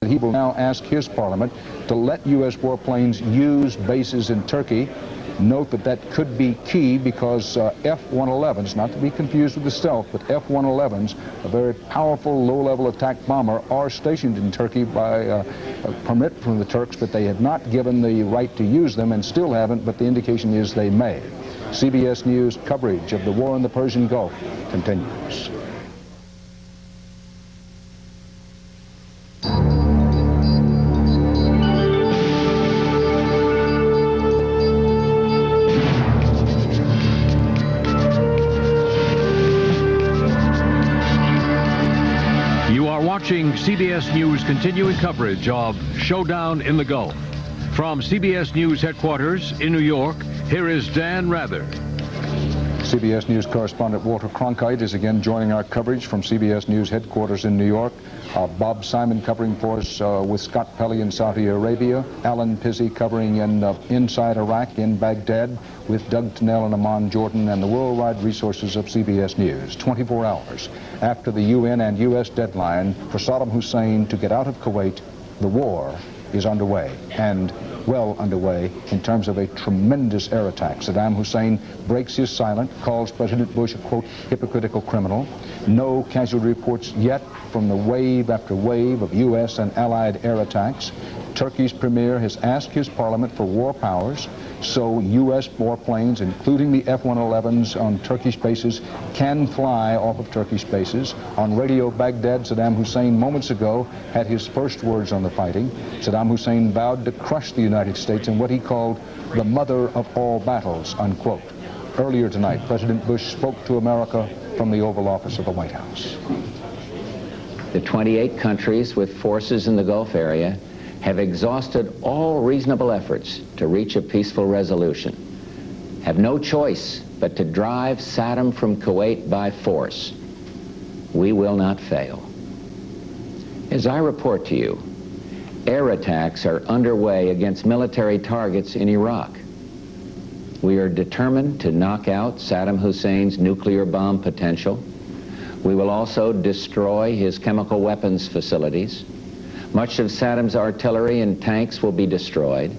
He will now ask his parliament to let U.S. warplanes use bases in Turkey. Note that that could be key because F-111s, not to be confused with the stealth, but F-111s, a very powerful low-level attack bomber, are stationed in Turkey by a permit from the Turks, but they have not given the right to use them and still haven't, but the indication is they may. CBS News coverage of the war in the Persian Gulf continues. Watching CBS News continuing coverage of Showdown in the Gulf. From CBS News headquarters in New York, here is Dan Rather. CBS News correspondent Walter Cronkite is again joining our coverage from CBS News headquarters in New York. Bob Simon covering for us with Scott Pelley in Saudi Arabia. Alan Pizzi covering in inside Iraq in Baghdad with Doug Tennell in Amman, Jordan, and the worldwide resources of CBS News. 24 hours after the UN and U.S. deadline for Saddam Hussein to get out of Kuwait, the war is underway, and well underway in terms of a tremendous air attack. Saddam Hussein breaks his silence, calls President Bush a, quote, hypocritical criminal. No casualty reports yet from the wave after wave of U.S. and allied air attacks. Turkey's premier has asked his parliament for war powers, so U.S. warplanes, including the F-111s on Turkish bases, can fly off of Turkish bases. On Radio Baghdad, Saddam Hussein moments ago had his first words on the fighting. Saddam Hussein vowed to crush the United States in what he called the mother of all battles, unquote. Earlier tonight, President Bush spoke to America from the Oval Office of the White House. The 28 countries with forces in the Gulf area have exhausted all reasonable efforts to reach a peaceful resolution, have no choice but to drive Saddam from Kuwait by force. We will not fail. As I report to you, air attacks are underway against military targets in Iraq. We are determined to knock out Saddam Hussein's nuclear bomb potential. We will also destroy his chemical weapons facilities. Much of Saddam's artillery and tanks will be destroyed.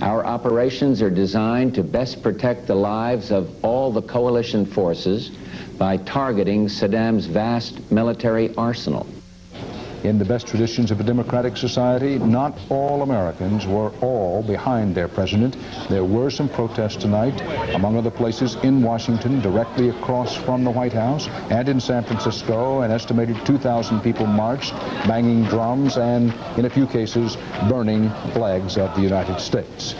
Our operations are designed to best protect the lives of all the coalition forces by targeting Saddam's vast military arsenal. In the best traditions of a democratic society, not all Americans were all behind their president. There were some protests tonight, among other places in Washington, directly across from the White House, and in San Francisco. An estimated 2,000 people marched, banging drums and, in a few cases, burning flags of the United States.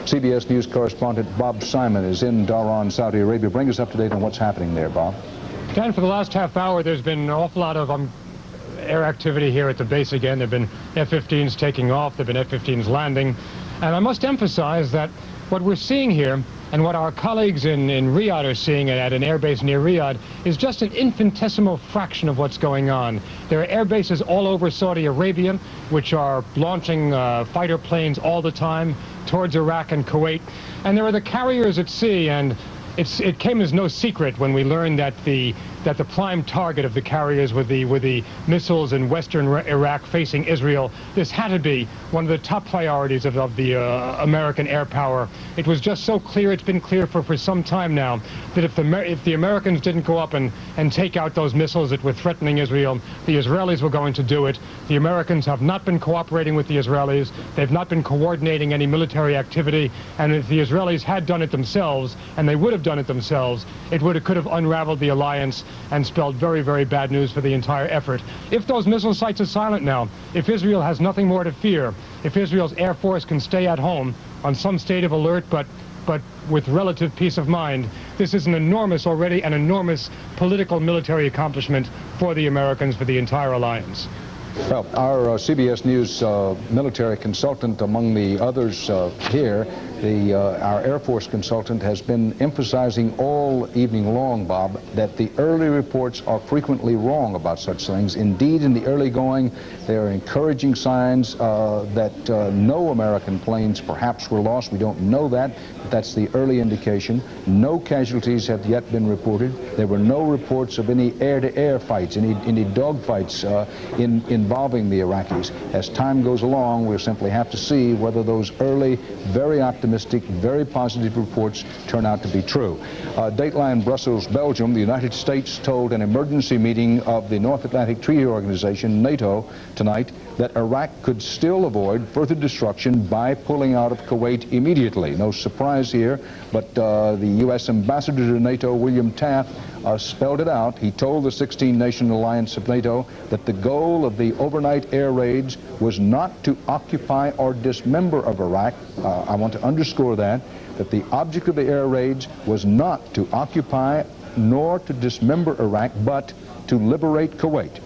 CBS News correspondent Bob Simon is in Dhahran, Saudi Arabia. Bring us up to date on what's happening there, Bob. Dan, for the last half hour, there's been an awful lot of air activity here at the base again. There have been F-15s taking off, there have been F-15s landing. And I must emphasize that what we're seeing here, and what our colleagues in Riyadh are seeing at an airbase near Riyadh, is just an infinitesimal fraction of what's going on. There are air bases all over Saudi Arabia, which are launching fighter planes all the time towards Iraq and Kuwait. And there are the carriers at sea, and it came as no secret when we learned that the prime target of the carriers were the missiles in western Iraq facing Israel. This had to be one of the top priorities of the American air power. It was just so clear, it's been clear for some time now, that if the Americans didn't go up and take out those missiles that were threatening Israel, the Israelis were going to do it. The Americans have not been cooperating with the Israelis. They've not been coordinating any military activity. And if the Israelis had done it themselves, and they would have done it themselves, it could have unraveled the alliance and spelled very, very bad news for the entire effort. If those missile sites are silent now, if Israel has nothing more to fear, if Israel's Air Force can stay at home on some state of alert, but with relative peace of mind, this is an enormous political military accomplishment for the Americans, for the entire alliance. Well, our CBS News military consultant, among the others here, Our Air Force consultant has been emphasizing all evening long, Bob, that the early reports are frequently wrong about such things. Indeed, in the early going, there are encouraging signs that no American planes perhaps were lost. We don't know that, but that's the early indication. No casualties have yet been reported. There were no reports of any air-to-air fights, any dogfights involving the Iraqis. As time goes along, we'll simply have to see whether those early, very optimistic, very positive reports turn out to be true. Dateline Brussels, Belgium, the United States told an emergency meeting of the North Atlantic Treaty Organization, NATO, tonight that Iraq could still avoid further destruction by pulling out of Kuwait immediately. No surprise here, but the U.S. Ambassador to NATO, William Taft, spelled it out. He told the 16-nation alliance of NATO that the goal of the overnight air raids was not to occupy or dismember of Iraq. I want to underscore that the object of the air raids was not to occupy nor to dismember Iraq, but to liberate Kuwait.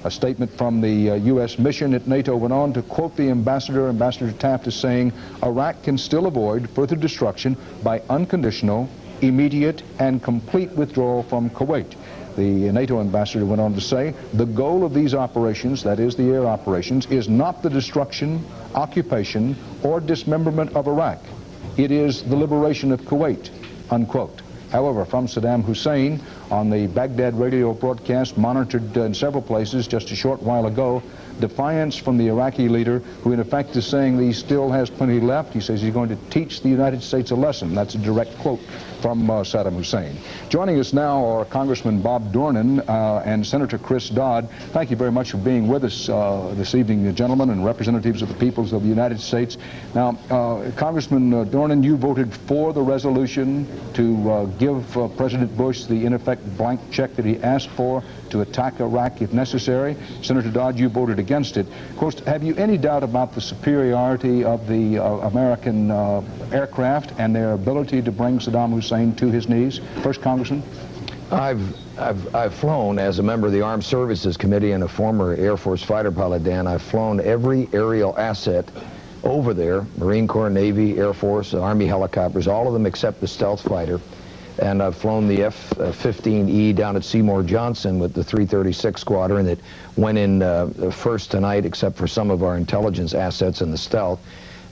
A statement from the U.S. mission at NATO went on to quote the ambassador. Ambassador Taft is saying Iraq can still avoid further destruction by unconditional, immediate, and complete withdrawal from Kuwait. The NATO ambassador went on to say the goal of these operations, that is the air operations, is not the destruction, occupation, or dismemberment of Iraq. It is the liberation of Kuwait, unquote. However, from Saddam Hussein, on the Baghdad radio broadcast monitored in several places just a short while ago, defiance from the Iraqi leader, who in effect is saying that he still has plenty left. He says he's going to teach the United States a lesson. That's a direct quote from Saddam Hussein. Joining us now are Congressman Bob Dornan and Senator Chris Dodd. Thank you very much for being with us this evening, gentlemen, and representatives of the peoples of the United States. Now, Congressman Dornan, you voted for the resolution to give President Bush the, in effect, blank check that he asked for to attack Iraq if necessary. Senator Dodd, you voted against it. Of course, have you any doubt about the superiority of the American aircraft and their ability to bring Saddam Hussein to his knees? First, Congressman. I've flown as a member of the Armed Services Committee and a former Air Force fighter pilot, Dan. I've flown every aerial asset over there, Marine Corps, Navy, Air Force, Army helicopters, all of them except the stealth fighter. And I've flown the F-15E down at Seymour Johnson with the 336 Squadron that went in first tonight, except for some of our intelligence assets in the stealth.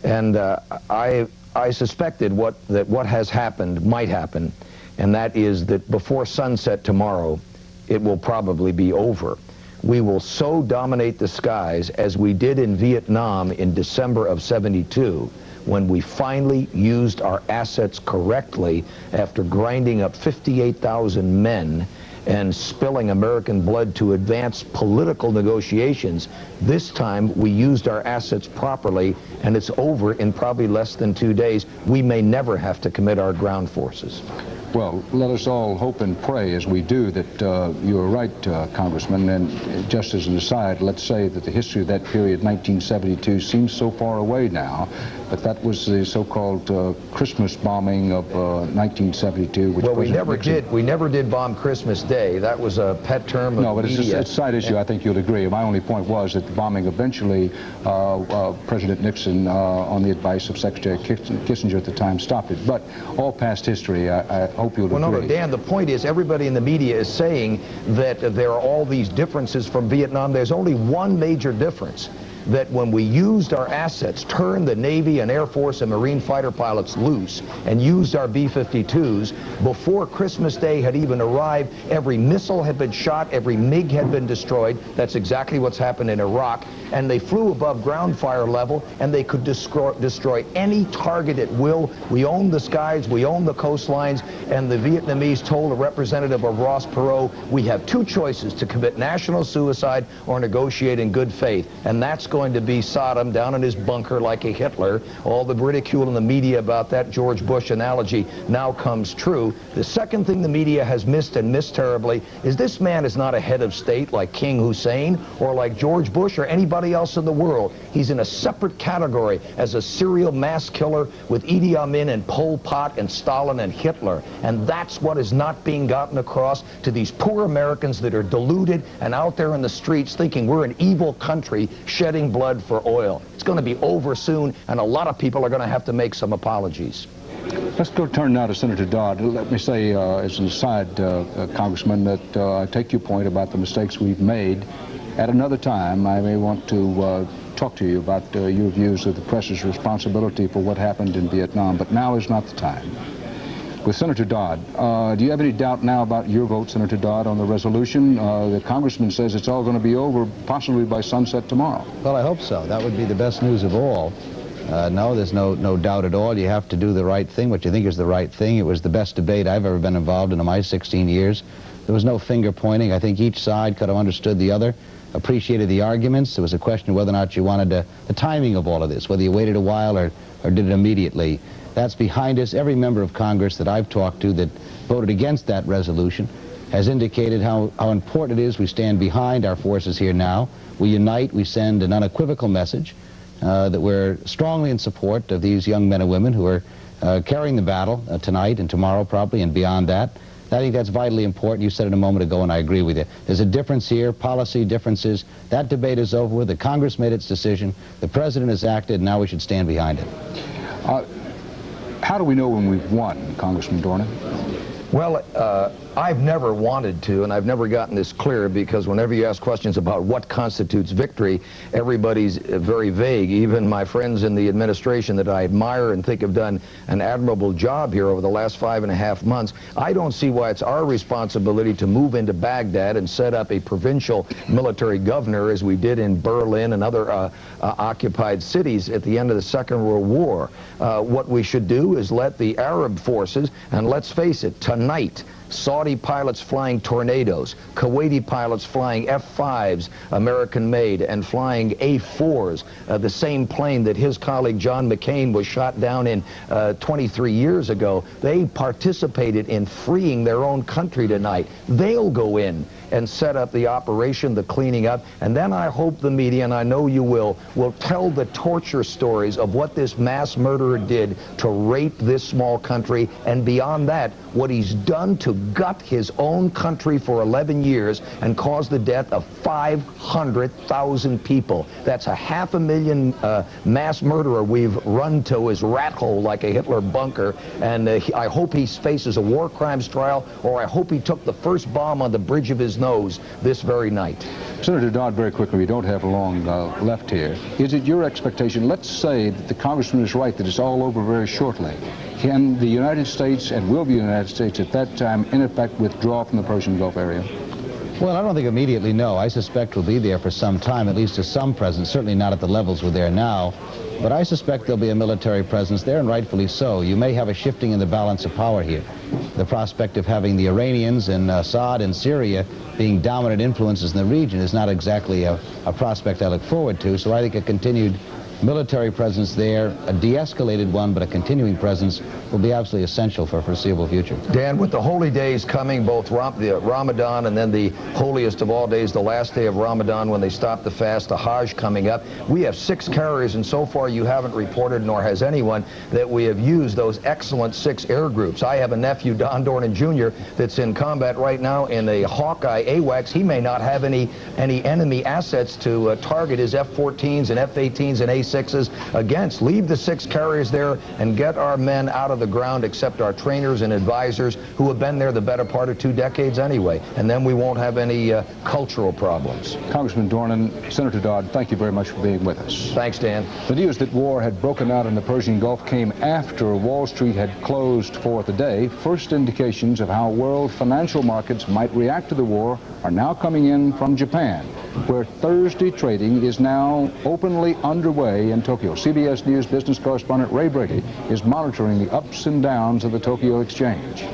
And I suspected that what has happened might happen, and that is that before sunset tomorrow, it will probably be over. We will so dominate the skies as we did in Vietnam in December of '72, when we finally used our assets correctly after grinding up 58,000 men and spilling American blood to advance political negotiations. This time we used our assets properly, and it's over in probably less than 2 days. We may never have to commit our ground forces. Well, let us all hope and pray as we do that you are right, Congressman. And just as an aside, let's say that the history of that period, 1972, seems so far away now, but that was the so-called Christmas bombing of 1972. Which well, we never did bomb Christmas Day. That was a pet term of no, but media. It's a side issue. I think you'll agree. My only point was that the bombing eventually, President Nixon, on the advice of Secretary Kissinger at the time, stopped it. But all past history, I hope you'll agree. Well, no, Dan, the point is everybody in the media is saying that there are all these differences from Vietnam. There's only one major difference, that when we used our assets, turned the Navy and Air Force and Marine fighter pilots loose and used our B-52s, before Christmas Day had even arrived, every missile had been shot, every MiG had been destroyed. That's exactly what's happened in Iraq. And they flew above ground fire level, and they could destroy any target at will. We own the skies, we own the coastlines, and the Vietnamese told a representative of Ross Perot, we have two choices: to commit national suicide or negotiate in good faith. And that's going to be Saddam down in his bunker like a Hitler. All the ridicule in the media about that George Bush analogy now comes true. The second thing the media has missed, and missed terribly, is this man is not a head of state like King Hussein or like George Bush or anybody else in the world. He's in a separate category as a serial mass killer with Idi Amin and Pol Pot and Stalin and Hitler. And that's what is not being gotten across to these poor Americans that are deluded and out there in the streets thinking we're an evil country shedding losing blood for oil. It's going to be over soon, and a lot of people are going to have to make some apologies. Let's turn now to Senator Dodd. Let me say, as an aside, Congressman, that I take your point about the mistakes we've made. At another time, I may want to talk to you about your views of the press's responsibility for what happened in Vietnam, but now is not the time. With Senator Dodd, do you have any doubt now about your vote, Senator Dodd, on the resolution? The congressman says it's all going to be over possibly by sunset tomorrow. Well, I hope so. That would be the best news of all. No, there's no doubt at all. You have to do the right thing, what you think is the right thing. It was the best debate I've ever been involved in my 16 years. There was no finger pointing. I think each side could have understood the other, appreciated the arguments. It was a question of whether or not you wanted the timing of all of this, whether you waited a while or did it immediately. That's behind us. Every member of Congress that I've talked to that voted against that resolution has indicated how important it is we stand behind our forces here now. We unite, we send an unequivocal message that we're strongly in support of these young men and women who are carrying the battle tonight and tomorrow probably and beyond that. I think that's vitally important. You said it a moment ago, and I agree with you. There's a difference here, policy differences. That debate is over with. The Congress made its decision. The President has acted, and now we should stand behind it. How do we know when we've won, Congressman Dornan? Well, I've never wanted to, and I've never gotten this clear, because whenever you ask questions about what constitutes victory, everybody's very vague. Even my friends in the administration that I admire and think have done an admirable job here over the last 5.5 months, I don't see why it's our responsibility to move into Baghdad and set up a provincial military governor as we did in Berlin and other occupied cities at the end of the Second World War. What we should do is let the Arab forces, and let's face it, tonight, Saudi pilots flying Tornadoes, Kuwaiti pilots flying F-5s, American-made, and flying A-4s, the same plane that his colleague John McCain was shot down in 23 years ago. They participated in freeing their own country tonight. They'll go in and set up the operation, the cleaning up, and then I hope the media, and I know you will tell the torture stories of what this mass murderer did to rape this small country, and beyond that, what he's done to gut his own country for 11 years and caused the death of 500,000 people. That's 500,000 mass murderer we've run to his rat hole like a Hitler bunker, and I hope he faces a war crimes trial, or I hope he took the first bomb on the bridge of his nose this very night. Senator Dodd, very quickly, we don't have long left here. Is it your expectation, let's say that the congressman is right, that it's all over very shortly, can the United States, and will the United States at that time, in effect, withdraw from the Persian Gulf area? Well, I don't think immediately, no. I suspect we'll be there for some time, at least to some presence, certainly not at the levels we're there now. But I suspect there'll be a military presence there, and rightfully so. You may have a shifting in the balance of power here. The prospect of having the Iranians and Assad and Syria being dominant influences in the region is not exactly a prospect I look forward to. So I think a continued military presence there, a de-escalated one, but a continuing presence, will be absolutely essential for a foreseeable future. Dan, with the holy days coming, both the Ramadan and then the holiest of all days, the last day of Ramadan when they stop the fast, the Hajj coming up, we have 6 carriers, and so far you haven't reported, nor has anyone, that we have used those excellent 6 air groups. I have a nephew, Don Dornan Jr., that's in combat right now in a Hawkeye AWACS. He may not have any enemy assets to target his F-14s and F-18s and A-6s against. Leave the 6 carriers there and get our men out of the ground, except our trainers and advisors who have been there the better part of 2 decades anyway, and then we won't have any cultural problems. Congressman Dornan, Senator Dodd, thank you very much for being with us. Thanks, Dan. The news that war had broken out in the Persian Gulf came after Wall Street had closed for the day. First indications of how world financial markets might react to the war are now coming in from Japan, where Thursday trading is now openly underway in Tokyo. CBS News business correspondent Ray Brady is monitoring the ups and downs of the Tokyo Exchange.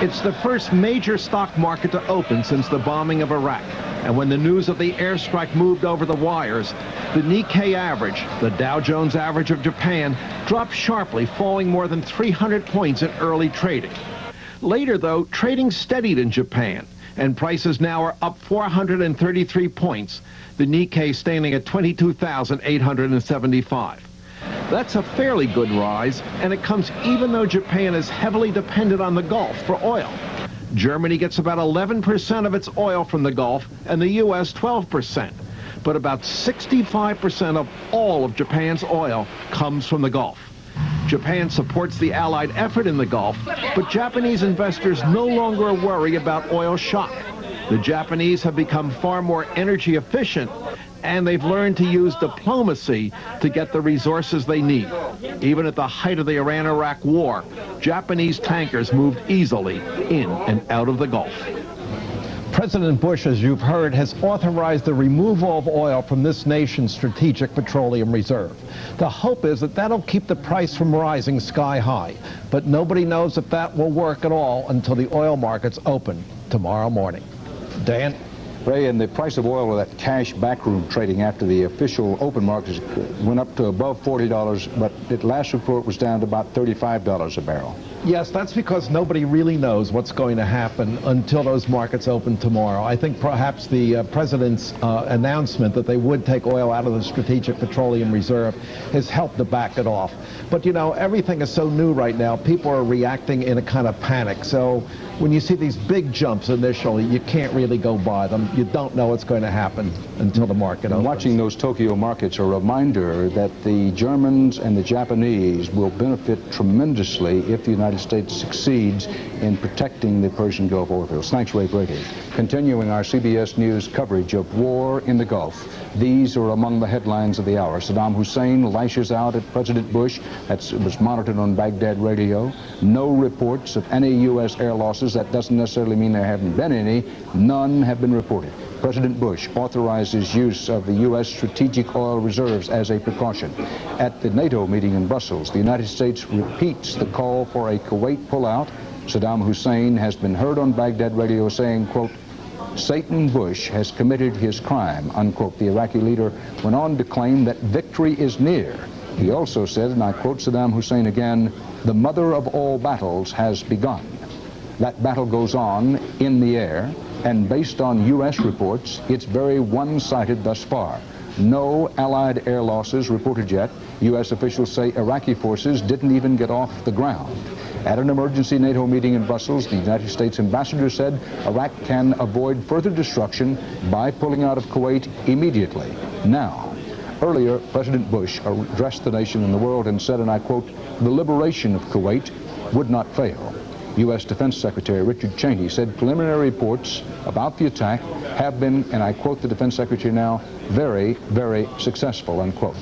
It's the first major stock market to open since the bombing of Iraq. And when the news of the airstrike moved over the wires, the Nikkei average, the Dow Jones average of Japan, dropped sharply, falling more than 300 points in early trading. Later, though, trading steadied in Japan, and prices now are up 433 points, the Nikkei standing at 22,875. That's a fairly good rise, and it comes even though Japan is heavily dependent on the Gulf for oil. Germany gets about 11% of its oil from the Gulf, and the U.S. 12%. but about 65% of all of Japan's oil comes from the Gulf. Japan supports the Allied effort in the Gulf, but Japanese investors no longer worry about oil shock. The Japanese have become far more energy efficient, and they've learned to use diplomacy to get the resources they need. Even at the height of the Iran-Iraq war, Japanese tankers moved easily in and out of the Gulf. President Bush, as you've heard, has authorized the removal of oil from this nation's strategic petroleum reserve. The hope is that that'll keep the price from rising sky high, but nobody knows if that will work at all until the oil markets open tomorrow morning. Dan? Ray, and the price of oil with that cash backroom trading after the official open markets went up to above $40, but at last report was down to about $35 a barrel. Yes, that's because nobody really knows what's going to happen until those markets open tomorrow. I think perhaps the president's announcement that they would take oil out of the Strategic Petroleum Reserve has helped to back it off. But, you know, everything is so new right now. People are reacting in a kind of panic. So when you see these big jumps initially, you can't really go by them. You don't know what's going to happen until the market opens. Watching those Tokyo markets, a reminder that the Germans and the Japanese will benefit tremendously if the United States succeeds in protecting the Persian Gulf oil fields. Thanks, Ray Brady. Continuing our CBS News coverage of war in the Gulf, these are among the headlines of the hour. Saddam Hussein lashes out at President Bush. That was monitored on Baghdad radio. No reports of any U.S. air losses. That doesn't necessarily mean there haven't been any. None have been reported. President Bush authorizes use of the U.S. strategic oil reserves as a precaution. At the NATO meeting in Brussels, the United States repeats the call for a Kuwait pullout. Saddam Hussein has been heard on Baghdad radio saying, quote, Satan Bush has committed his crime, unquote. The Iraqi leader went on to claim that victory is near. He also said, and I quote Saddam Hussein again, the mother of all battles has begun. That battle goes on in the air, and based on U.S. reports, it's very one-sided thus far. No Allied air losses reported yet. U.S. officials say Iraqi forces didn't even get off the ground. At an emergency NATO meeting in Brussels, the United States ambassador said Iraq can avoid further destruction by pulling out of Kuwait immediately, now. Earlier, President Bush addressed the nation and the world and said, and I quote, the liberation of Kuwait would not fail. U.S. Defense Secretary Richard Cheney said preliminary reports about the attack have been, and I quote the Defense Secretary now, very, very successful, unquote.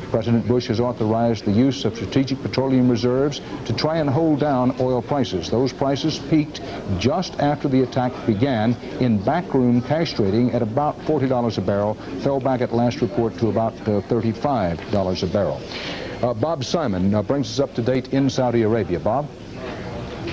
President Bush has authorized the use of strategic petroleum reserves to try and hold down oil prices. Those prices peaked just after the attack began in backroom cash trading at about $40 a barrel, fell back at last report to about $35 a barrel. Bob Simon brings us up to date in Saudi Arabia. Bob?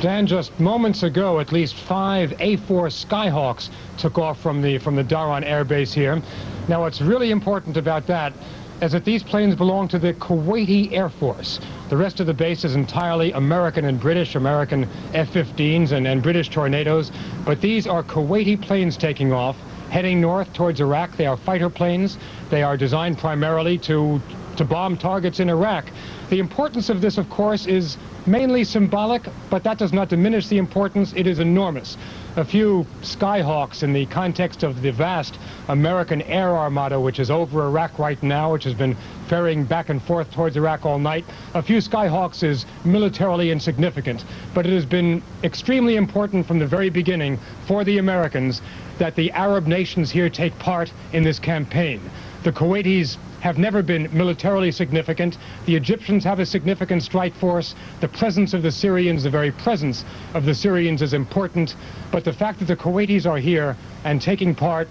Dan, just moments ago, at least 5 A-4 Skyhawks took off from the Dhahran Air Base here. Now, what's really important about that is that these planes belong to the Kuwaiti Air Force. The rest of the base is entirely American and British, American F-15s and British Tornadoes. But these are Kuwaiti planes taking off, heading north towards Iraq. They are fighter planes. They are designed primarily to bomb targets in Iraq. The importance of this, of course, is mainly symbolic, but that does not diminish the importance. It is enormous. A few Skyhawks in the context of the vast American air armada, which is over Iraq right now, which has been ferrying back and forth towards Iraq all night. A few Skyhawks is militarily insignificant, but it has been extremely important from the very beginning for the Americans that the Arab nations here take part in this campaign. The Kuwaitis have never been militarily significant. The Egyptians have a significant strike force. The presence of the Syrians, the very presence of the Syrians is important. But the fact that the Kuwaitis are here and taking part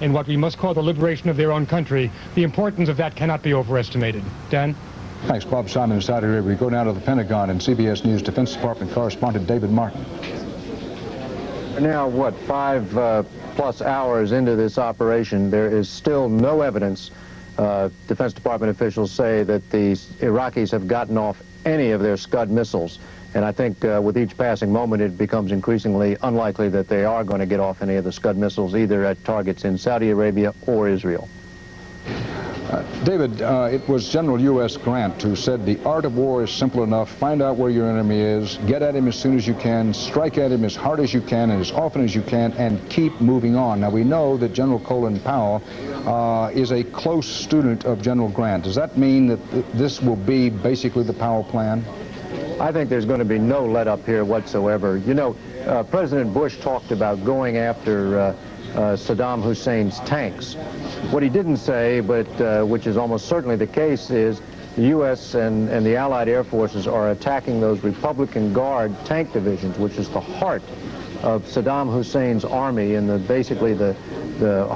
in what we must call the liberation of their own country, the importance of that cannot be overestimated. Dan? Thanks, Bob Simon in Saudi Arabia. We go now to the Pentagon and CBS News Defense Department correspondent David Martin. Now, what, 5 plus hours into this operation, there is still no evidence. Defense Department officials say that the Iraqis have gotten off any of their Scud missiles. And I think with each passing moment, it becomes increasingly unlikely that they are going to get off any of the Scud missiles, either at targets in Saudi Arabia or Israel. David, it was General U.S. Grant who said the art of war is simple enough. Find out where your enemy is, get at him as soon as you can, strike at him as hard as you can and as often as you can, and keep moving on. Now, we know that General Colin Powell is a close student of General Grant. Does that mean that this will be basically the Powell plan? I think there's going to be no let-up here whatsoever. You know, President Bush talked about going after Saddam Hussein's tanks. What he didn't say, but which is almost certainly the case, is the U.S. and the Allied air forces are attacking those Republican Guard tank divisions, which is the heart of Saddam Hussein's army and basically the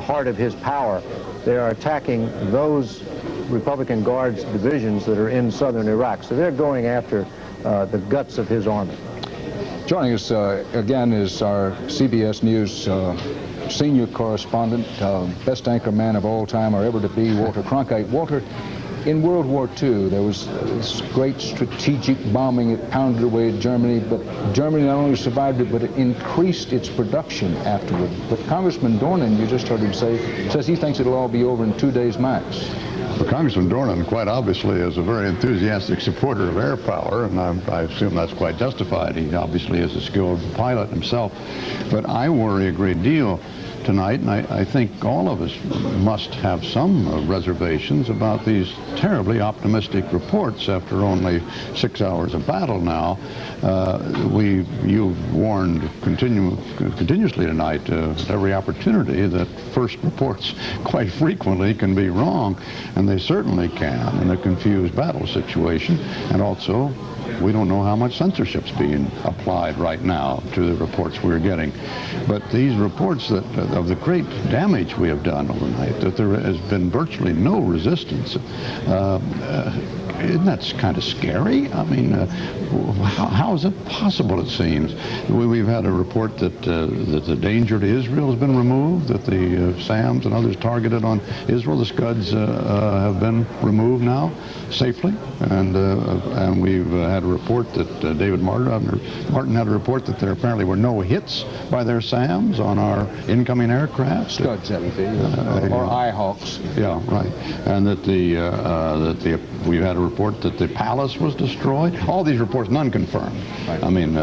heart of his power. They are attacking those Republican Guards divisions that are in southern Iraq. So they're going after the guts of his army. Joining us again is our CBS News senior correspondent, best anchor man of all time or ever to be, Walter Cronkite. Walter, in World War II, there was this great strategic bombing. It pounded away at Germany, but Germany not only survived it, but it increased its production afterward. But Congressman Dornan, you just heard him say, says he thinks it'll all be over in 2 days max. Well, Congressman Dornan, quite obviously, is a very enthusiastic supporter of air power, and I assume that's quite justified. He obviously is a skilled pilot himself. But I worry a great deal tonight, and I think all of us must have some reservations about these terribly optimistic reports after only 6 hours of battle now. You've warned continuously tonight at every opportunity that first reports quite frequently can be wrong, and they certainly can in a confused battle situation. And also, we don't know how much censorship's being applied right now to the reports we're getting. But these reports of the great damage we have done overnight, that there has been virtually no resistance, isn't that kind of scary? I mean, how is it possible, it seems? We've had a report that the danger to Israel has been removed, that the SAMs and others targeted on Israel, the Scuds, have been removed now safely. And we've had a report that David Martin had a report that there apparently were no hits by their SAMs on our incoming aircraft. Scuds, that would be, or IHawks. Yeah, right. And that we've had a report that the palace was destroyed. All these reports, none confirmed. Right. I mean,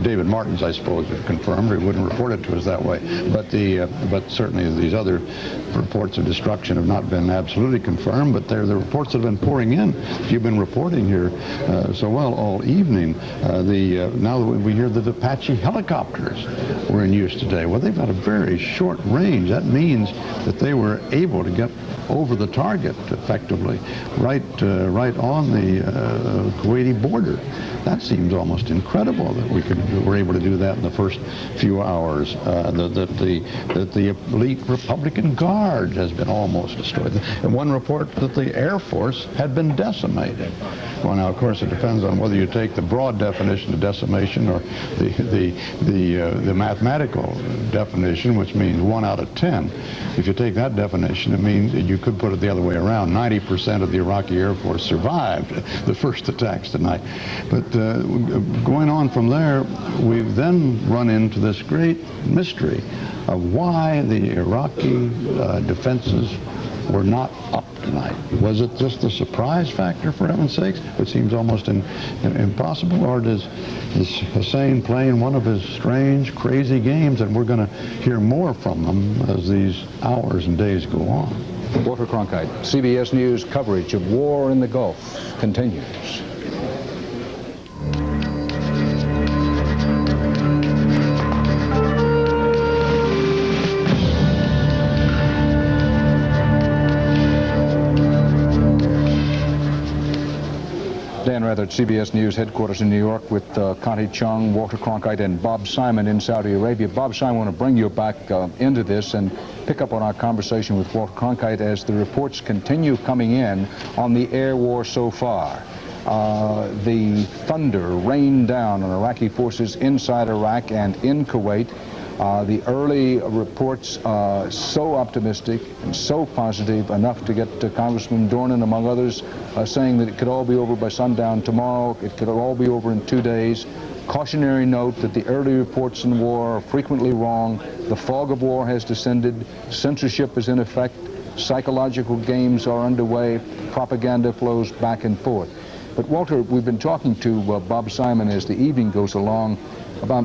David Martin's, I suppose, is confirmed. He wouldn't report it to us that way. But certainly these other reports of destruction have not been absolutely confirmed. But they're the reports that have been pouring in. You've been reporting here so well all evening. Now we hear that Apache helicopters were in use today. Well, they've got a very short range. That means that they were able to get over the target effectively, right on the Kuwaiti border. That seems almost incredible that we were able to do that in the first few hours. That the elite Republican Guard has been almost destroyed. And one report that the Air Force had been decimated. Well, now of course it depends on whether you take the broad definition of decimation or the mathematical definition, which means 1 out of 10. If you take that definition, it means you could put it the other way around. 90% of the Iraqi Air Force survived the first attacks tonight. But going on from there, we've then run into this great mystery of why the Iraqi defenses were not up tonight. Was it just the surprise factor, for heaven's sakes, which seems almost impossible, or is Hussein playing one of his strange, crazy games, and we're going to hear more from them as these hours and days go on? Walter Cronkite, CBS News coverage of war in the Gulf continues. Dan Rather at CBS News headquarters in New York with Connie Chung, Walter Cronkite, and Bob Simon in Saudi Arabia. Bob Simon, I want to bring you back into this and pick up on our conversation with Walter Cronkite as the reports continue coming in on the air war so far. The thunder rained down on Iraqi forces inside Iraq and in Kuwait. The early reports so optimistic and so positive, enough to get Congressman Dornan, among others, saying that it could all be over by sundown tomorrow, it could all be over in 2 days. Cautionary note that the early reports in war are frequently wrong. The fog of war has descended. Censorship is in effect. Psychological games are underway. Propaganda flows back and forth. But Walter, we've been talking to Bob Simon as the evening goes along about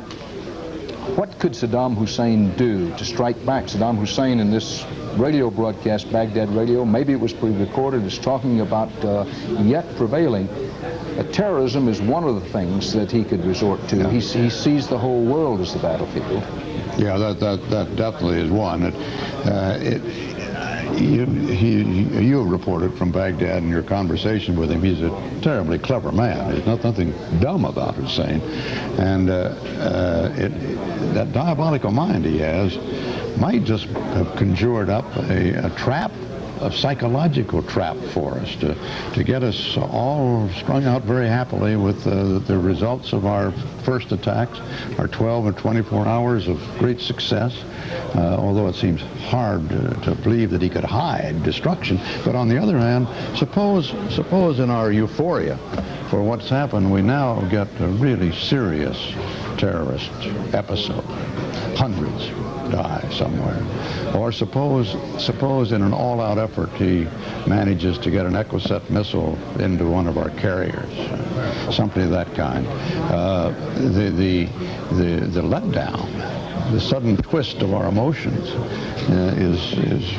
what could Saddam Hussein do to strike back. Saddam Hussein in this radio broadcast, Baghdad Radio, maybe it was pre-recorded, is talking about yet prevailing. Terrorism is one of the things that he could resort to. Yeah. He sees the whole world as the battlefield. Yeah, that definitely is one. You reported from Baghdad in your conversation with him. He's a terribly clever man. There's nothing dumb about Hussein. And that diabolical mind he has might just have conjured up a trap, a psychological trap for us to get us all strung out very happily with the results of our first attacks, our 12 and 24 hours of great success. Although it seems hard to believe that he could hide destruction. But on the other hand, suppose in our euphoria for what's happened, we now get a really serious terrorist episode. Hundreds die somewhere. Or suppose in an all-out effort he manages to get an Equiset missile into one of our carriers, something of that kind. The letdown, the sudden twist of our emotions is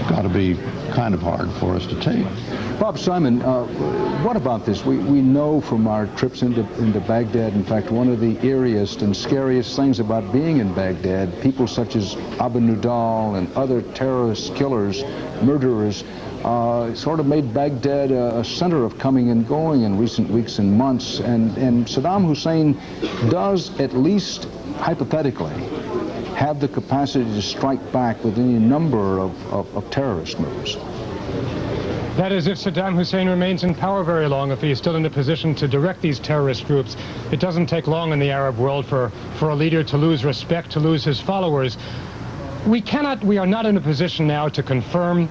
got to be kind of hard for us to take. Bob Simon, what about this? We know from our trips into Baghdad, in fact, one of the eeriest and scariest things about being in Baghdad, people such as Abu Nudal and other terrorist killers, murderers, sort of made Baghdad a center of coming and going in recent weeks and months. And Saddam Hussein does, at least hypothetically, have the capacity to strike back with any number of terrorist moves. That is, if Saddam Hussein remains in power very long, if he is still in a position to direct these terrorist groups. It doesn't take long in the Arab world for a leader to lose respect, to lose his followers. We are not in a position now to confirm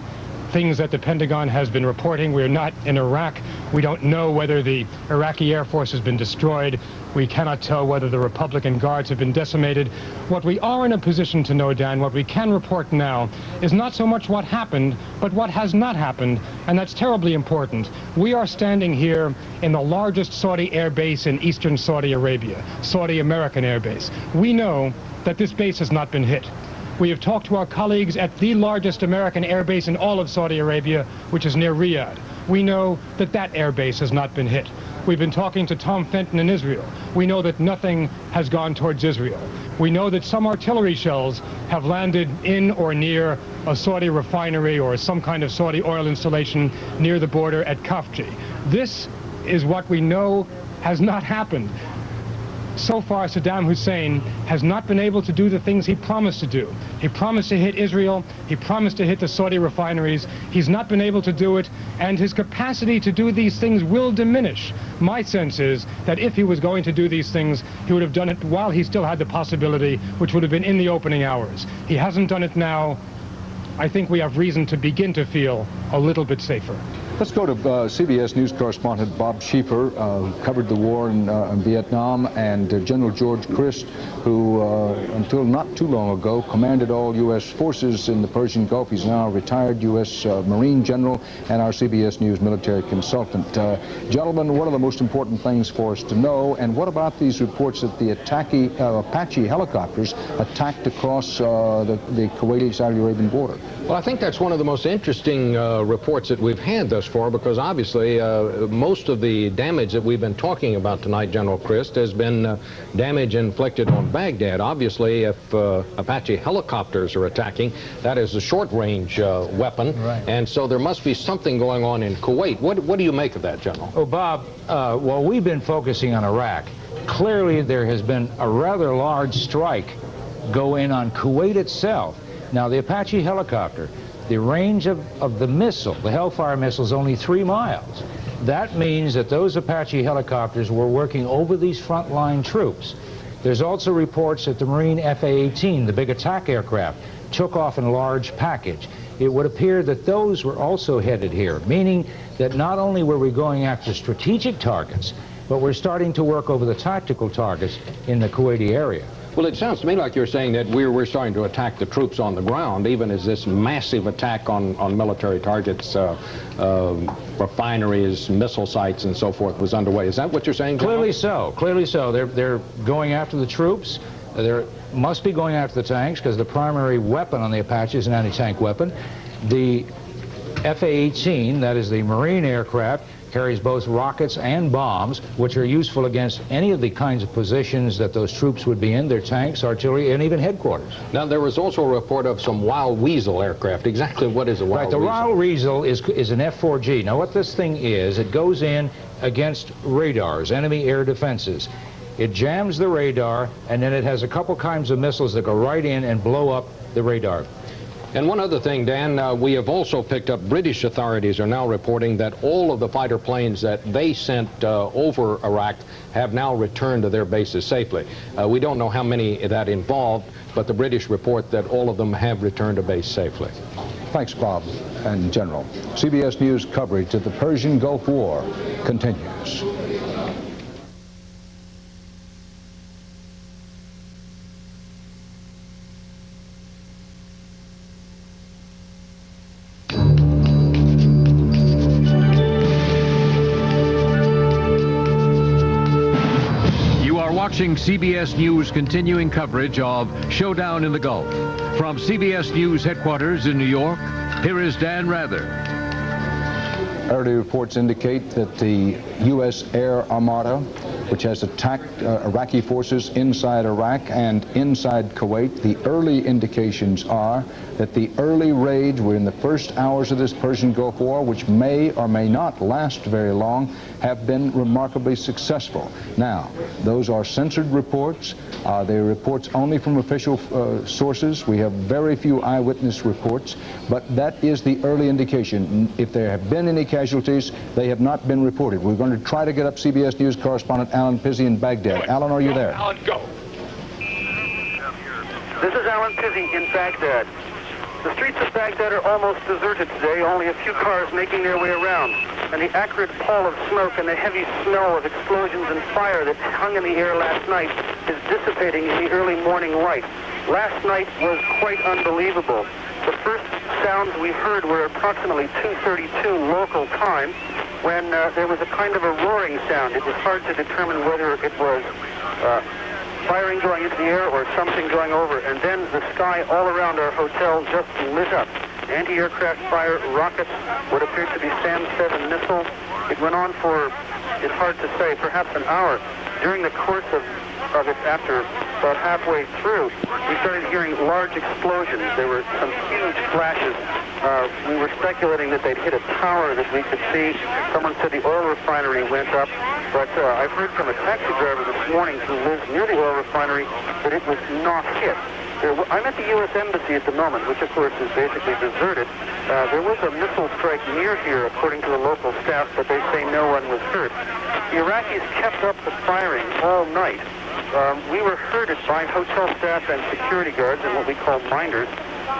things that the Pentagon has been reporting. We are not in Iraq. We don't know whether the Iraqi Air Force has been destroyed. We cannot tell whether the Republican Guards have been decimated. What we are in a position to know, Dan, what we can report now, is not so much what happened, but what has not happened, and that's terribly important. We are standing here in the largest Saudi air base in eastern Saudi Arabia, Saudi American Air Base. We know that this base has not been hit. We have talked to our colleagues at the largest American air base in all of Saudi Arabia, which is near Riyadh. We know that that air base has not been hit. We've been talking to Tom Fenton in Israel. We know that nothing has gone towards Israel. We know that some artillery shells have landed in or near a Saudi refinery or some kind of Saudi oil installation near the border at Khafji. This is what we know has not happened. So far, Saddam Hussein has not been able to do the things he promised to do. He promised to hit Israel. He promised to hit the Saudi refineries. He's not been able to do it, and his capacity to do these things will diminish. My sense is that if he was going to do these things, he would have done it while he still had the possibility, which would have been in the opening hours. He hasn't done it now. I think we have reason to begin to feel a little bit safer. Let's go to CBS News correspondent Bob Schieffer, who covered the war in Vietnam, and General George Christ, who until not too long ago commanded all U.S. forces in the Persian Gulf. He's now a retired U.S. Marine general and our CBS News military consultant. Gentlemen, what are the most important things for us to know, and what about these reports that the Apache helicopters attacked across the Kuwaiti-Saudi Arabian border? Well, I think that's one of the most interesting reports that we've had thus far, because obviously most of the damage that we've been talking about tonight, General Christ, has been damage inflicted on Baghdad. Obviously, if Apache helicopters are attacking, that is a short-range weapon, right. And so there must be something going on in Kuwait. What do you make of that, General? Oh, Bob, well, we've been focusing on Iraq. Clearly, there has been a rather large strike go in on Kuwait itself. Now, the Apache helicopter, the range of the missile, the Hellfire missile, is only 3 miles. That means that those Apache helicopters were working over these frontline troops. There's also reports that the Marine F-A-18, the big attack aircraft, took off in a large package. It would appear that those were also headed here, meaning that not only were we going after strategic targets, but we're starting to work over the tactical targets in the Kuwaiti area. Well, it sounds to me like you're saying that we're starting to attack the troops on the ground, even as this massive attack on military targets, refineries, missile sites, and so forth was underway. Is that what you're saying, John? Clearly so. Clearly so. They're going after the troops. They must be going after the tanks because the primary weapon on the Apache is an anti-tank weapon. The F-A-18, that is the Marine aircraft, carries both rockets and bombs, which are useful against any of the kinds of positions that those troops would be in, their tanks, artillery, and even headquarters. Now, there was also a report of some Wild Weasel aircraft. Exactly what is a Wild Weasel? Right, the Wild Weasel is an F-4G. Now, what this thing is, it goes in against radars, enemy air defenses. It jams the radar, and then it has a couple kinds of missiles that go right in and blow up the radar. And one other thing, Dan, we have also picked up, British authorities are now reporting that all of the fighter planes that they sent over Iraq have now returned to their bases safely. We don't know how many that involved, but the British report that all of them have returned to base safely. Thanks, Bob and General. CBS News coverage of the Persian Gulf War continues. Watching CBS News continuing coverage of Showdown in the Gulf. From CBS News headquarters in New York, here is Dan Rather. Early reports indicate that the U.S. Air Armada, which has attacked Iraqi forces inside Iraq and inside Kuwait, the early indications are that the early raids were in the first hours of this Persian Gulf War, which may or may not last very long, have been remarkably successful. Now, those are censored reports. They are reports only from official sources. We have very few eyewitness reports, but that is the early indication. If there have been any casualties, they have not been reported. We're going to try to get up CBS News correspondent Alan Pizzi in Baghdad. Alan, are you there? Alan, go. This is Alan Pizzi in Baghdad. The streets of Baghdad are almost deserted today, only a few cars making their way around. And the acrid pall of smoke and the heavy smell of explosions and fire that hung in the air last night is dissipating in the early morning light. Last night was quite unbelievable. The first sounds we heard were approximately 2:32 local time, when there was a kind of a roaring sound. It was hard to determine whether it was firing going into the air or something going over. And then the sky all around our hotel just lit up. Anti-aircraft fire, rockets, what appeared to be SAM-7 missiles. It went on for, it's hard to say, perhaps an hour. During the course of it, after about halfway through, we started hearing large explosions. There were some huge flashes. We were speculating that they'd hit a tower that we could see. Someone said the oil refinery went up, but I've heard from a taxi driver this morning who lives near the oil refinery that it was not hit. I'm at the U.S. Embassy at the moment, which of course is basically deserted. There was a missile strike near here, according to the local staff, but they say no one was hurt. The Iraqis kept up the firing all night. We were herded by hotel staff and security guards and what we call minders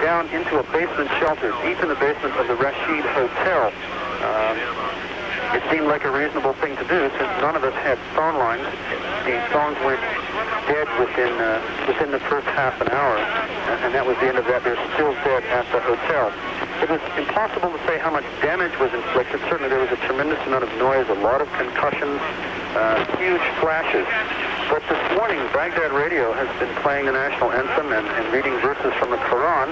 down into a basement shelter, deep in the basement of the Rashid Hotel. It seemed like a reasonable thing to do since none of us had phone lines. The phones went dead within the first half an hour, and that was the end of that. They're still dead at the hotel. It was impossible to say how much damage was inflicted. Certainly there was a tremendous amount of noise, a lot of concussions, huge flashes. But this morning, Baghdad radio has been playing the national anthem and reading verses from the Quran,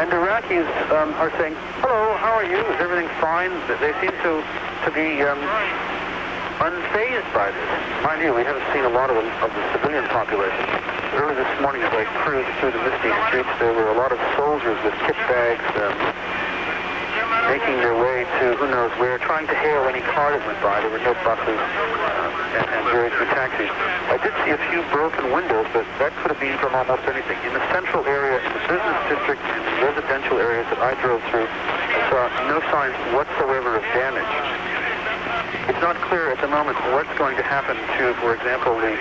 and Iraqis are saying, hello, how are you? Is everything fine? They seem to be unfazed by this. Mind you, we haven't seen a lot of the civilian population. Early this morning, as I cruised through the misty streets, there were a lot of soldiers with kit bags making their way to who knows where, trying to hail any car that went by. There were no buses and very few taxis. I did see a few broken windows, but that could have been from almost anything. In the central area, in the business district, and the residential areas that I drove through, I saw no signs whatsoever of damage. It's not clear at the moment what's going to happen to, for example, the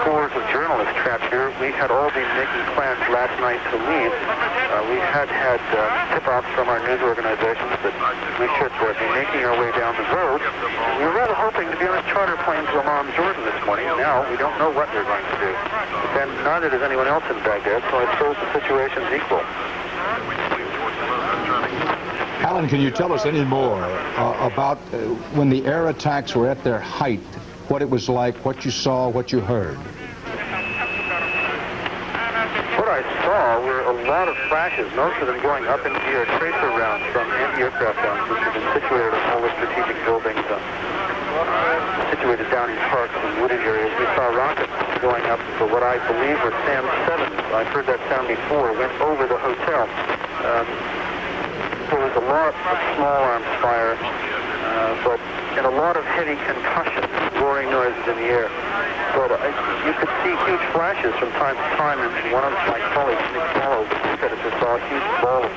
scores of journalists trapped here. We had all been making plans last night to leave. We had tip-offs from our news organizations that we should be making our way down the road. We were rather hoping to be on a charter plane to Amman, Jordan this morning. Now we don't know what we're going to do. But then neither does anyone else in Baghdad, so I suppose the situation's equal. Alan, can you tell us any more about when the air attacks were at their height, what it was like, what you saw, what you heard? What I saw were a lot of flashes, most of them going up into the air, tracer rounds from anti-aircraft guns, which have been situated on all the strategic buildings, situated down in parks and wooded areas. We saw rockets going up for what I believe were SAM-7s. I've heard that sound before, went over the hotel. There was a lot of small arms fire, and a lot of heavy concussion, roaring noises in the air. But you could see huge flashes from time to time, and one of my colleagues, Nick Fallow, said that saw a huge ball of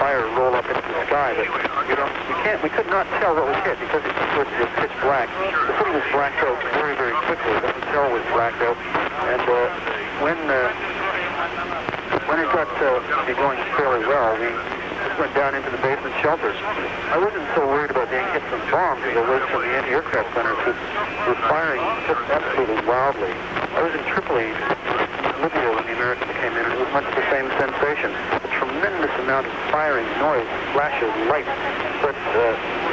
fire roll up into the sky. But we could not tell what was hit because it was pitch black. The city was blacked out very, very quickly. The hotel was blacked out, and when it got to be going fairly well, we went down into the basement shelters. I wasn't so worried about being hit from bombs as I was from the anti-aircraft gunners who were firing just absolutely wildly. I was in Tripoli, Libya, when the Americans came in, and it was much the same sensation. A tremendous amount of firing, noise, flashes, light, but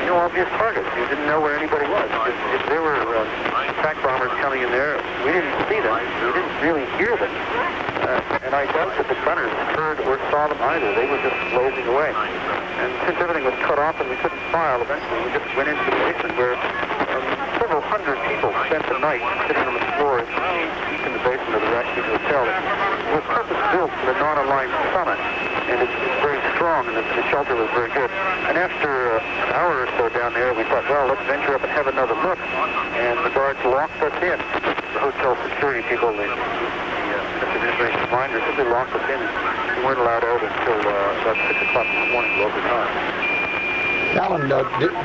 no obvious targets. You didn't know where anybody was. If there were attack bombers coming in there, we didn't see them. We didn't really hear them. And I doubt that the gunners heard or saw them either. They were just blazing away. And since everything was cut off and we couldn't file, eventually we just went into the basement where several hundred people spent the night sitting on the floor in the basement of the Rashid Hotel. It was purpose-built for the non-aligned summit, and it's very strong, and the shelter was very good. And after an hour or so down there, we thought, well, let's venture up and have another look. And the guards locked us in. The hotel security people, the administration minders, simply locked us in. We weren't allowed out until about 6 o'clock in the morning local time. Alan,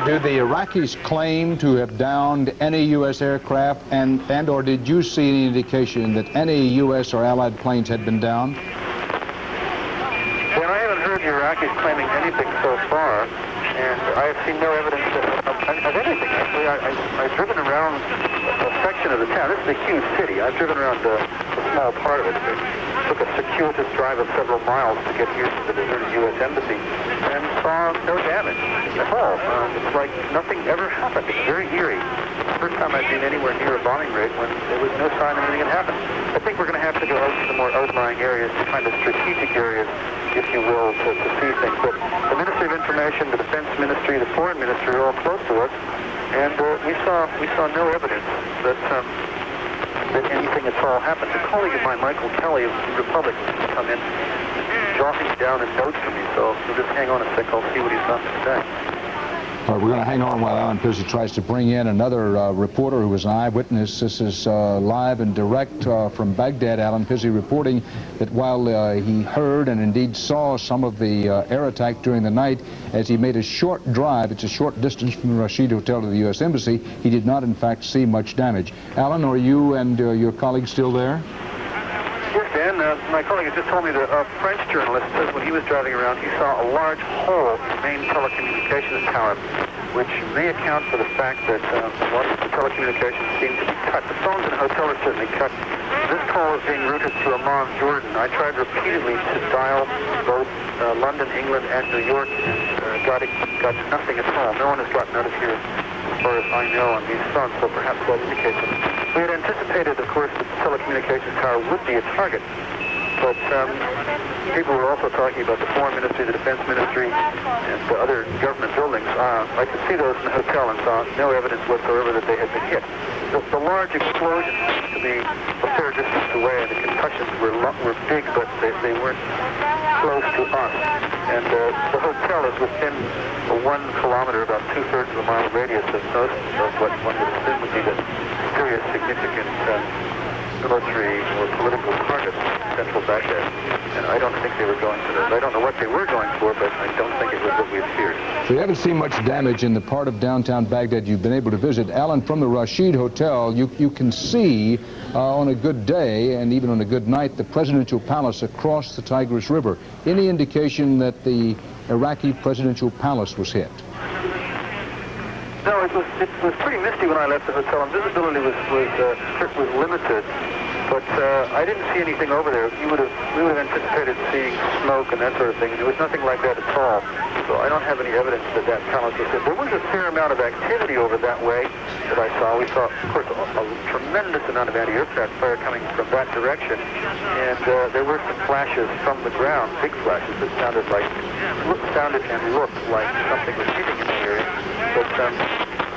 do the Iraqis claim to have downed any U.S. aircraft, and or did you see any indication that any U.S. or Allied planes had been downed? Well, I haven't heard the Iraqis claiming anything so far, and I have seen no evidence of anything, actually. I've driven around a section of the town. This is a huge city. I've driven around a small part of it. It took a circuitous drive of several miles to get here to the deserted U.S. Embassy, and saw no damage at all. It's like nothing ever happened. It's very eerie. First time I've been anywhere near a bombing rate when there was no sign anything had happened. I think we're going to have to go out to the more outlying areas, the kind of strategic areas, if you will, to see things. But the Ministry of Information, the Defense Ministry, the Foreign Ministry are all close to us, and we saw no evidence that anything at all happened. A colleague of mine, Michael Kelly of the Republic, has come in jotting down his notes for me, so we'll just hang on a sec. I'll see what he's got to say. All right, we're going to hang on while Alan Pizzey tries to bring in another reporter who was an eyewitness. This is live and direct from Baghdad. Alan Pizzey reporting that while he heard and indeed saw some of the air attack during the night, as he made a short drive, it's a short distance from the Rashid Hotel to the U.S. Embassy, he did not in fact see much damage. Alan, are you and your colleagues still there? Yes, Dan. My colleague has just told me that a French journalist says when he was driving around, he saw a large hole in the main telecommunications tower, which may account for the fact that a lot of the telecommunications seem to be cut. The phones in the hotel are certainly cut. This call is being routed to Amman, Jordan. I tried repeatedly to dial both London, England, and New York, and got nothing at all. No one has gotten out of here, as far as I know, on these phones, so perhaps that indicates it. We had anticipated, of course, that the telecommunications tower would be a target, but people were also talking about the Foreign Ministry, the Defense Ministry, and the other government buildings. I could see those in the hotel and saw no evidence whatsoever that they had been hit. The large explosion seemed to be a fair distance away, and the concussions were big, but they weren't close to us. And the hotel is within a 1 kilometer, about 2/3 of a mile radius of most of what one would assume would be the serious, significant military or political targets in central Baghdad. And I don't think they were going for this. I don't know what they were going for, but I don't think it was what we had feared. So you haven't seen much damage in the part of downtown Baghdad you've been able to visit. Alan, from the Rashid Hotel, you can see on a good day and even on a good night the presidential palace across the Tigris River. Any indication that the Iraqi presidential palace was hit? No, it was pretty misty when I left the hotel, and visibility was limited. But I didn't see anything over there. We would have anticipated seeing smoke and that sort of thing, and there was nothing like that at all. So I don't have any evidence that that palace was hit. There was a fair amount of activity over that way that I saw. We saw, of course, a tremendous amount of anti-aircraft fire coming from that direction, and there were some flashes from the ground, big flashes that sounded and looked like something was hitting in the area. But of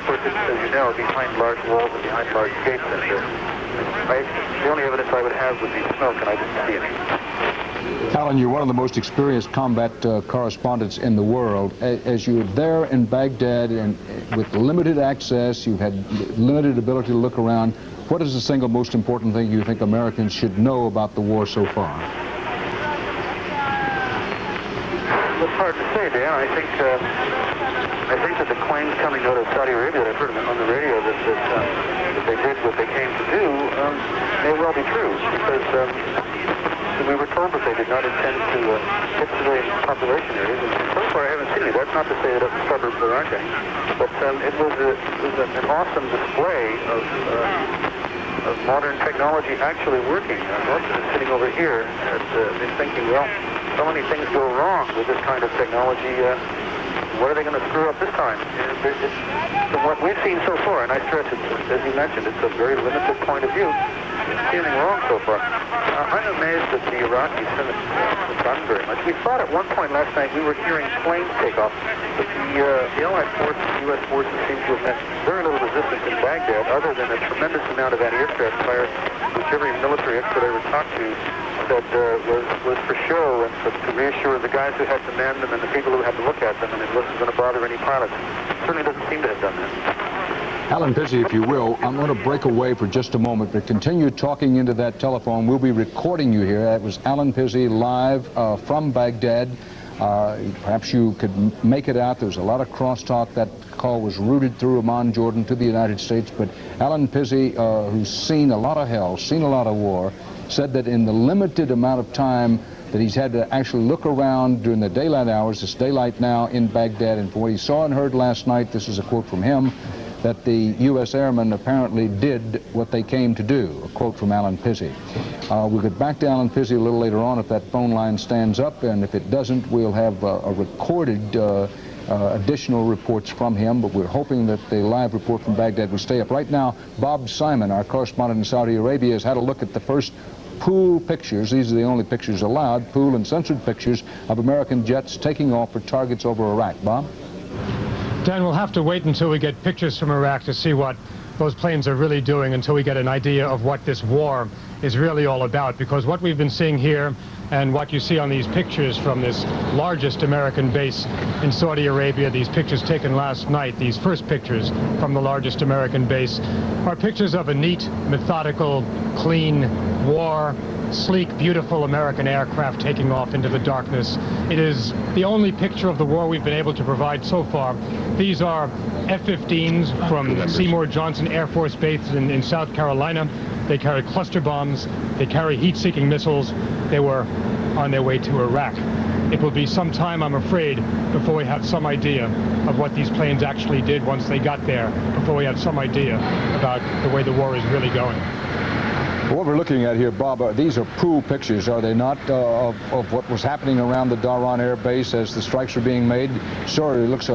course, as you know, behind large walls and behind large gates, the only evidence I would have would be smoke, and I didn't see any. Alan, you're one of the most experienced combat correspondents in the world. As you're there in Baghdad and with limited access, you've had limited ability to look around, what is the single most important thing you think Americans should know about the war so far? It's hard to say, Dan. I think that the claims coming out of Saudi Arabia, I've heard on the radio, that they did what they came to do, may well be true, because we were told that they did not intend to hit civilian population areas, and so far I haven't seen it. That's not to say that the suburbs there aren't any, but it was an awesome display of modern technology actually working. Most of us sitting over here have been thinking, well, so many things go wrong with this kind of technology. What are they going to screw up this time? And from what we've seen so far, and I stress it, as you mentioned, it's a very limited point of view. It's anything wrong so far. I'm amazed that the Iraqis haven't done very much. We thought at one point last night we were hearing planes take off, but the Allied forces, the U.S. forces, seem to have met very little resistance in Baghdad, other than a tremendous amount of anti-aircraft fire, which every military expert I ever talked to said was for show and to reassure the guys who had to man them and the people who had to look at them, and it wasn't going to bother any pilots. It certainly doesn't seem to have done that. Alan Pizzi, if you will, I'm going to break away for just a moment, but continue talking into that telephone. We'll be recording you here. That was Alan Pizzi live from Baghdad. Perhaps you could make it out. There was a lot of crosstalk. That call was routed through Amman, Jordan, to the United States. But Alan Pizzi, who's seen a lot of hell, seen a lot of war, said that in the limited amount of time that he's had to actually look around during the daylight hours, it's daylight now in Baghdad, and from what he saw and heard last night, this is a quote from him, that the U.S. airmen apparently did what they came to do, a quote from Alan Pizzi. We'll get back to Alan Pizzi a little later on if that phone line stands up, and if it doesn't, we'll have a recorded additional reports from him, but we're hoping that the live report from Baghdad will stay up. Right now, Bob Simon, our correspondent in Saudi Arabia, has had a look at the first pool pictures. These are the only pictures allowed, pool and censored pictures of American jets taking off for targets over Iraq. Bob? Dan, we'll have to wait until we get pictures from Iraq to see what those planes are really doing, until we get an idea of what this war is really all about, because what we've been seeing here and what you see on these pictures from this largest American base in Saudi Arabia, these pictures taken last night, these first pictures from the largest American base, are pictures of a neat, methodical, clean war, sleek, beautiful American aircraft taking off into the darkness. It is the only picture of the war we've been able to provide so far. These are F-15s from Seymour Johnson Air Force Base in South Carolina. They carry cluster bombs. They carry heat-seeking missiles. They were on their way to Iraq. It will be some time, I'm afraid, before we have some idea of what these planes actually did once they got there, before we have some idea about the way the war is really going. What we're looking at here, Bob, these are pool pictures, are they not, of what was happening around the Dhahran Air Base as the strikes are being made? Sure, it looks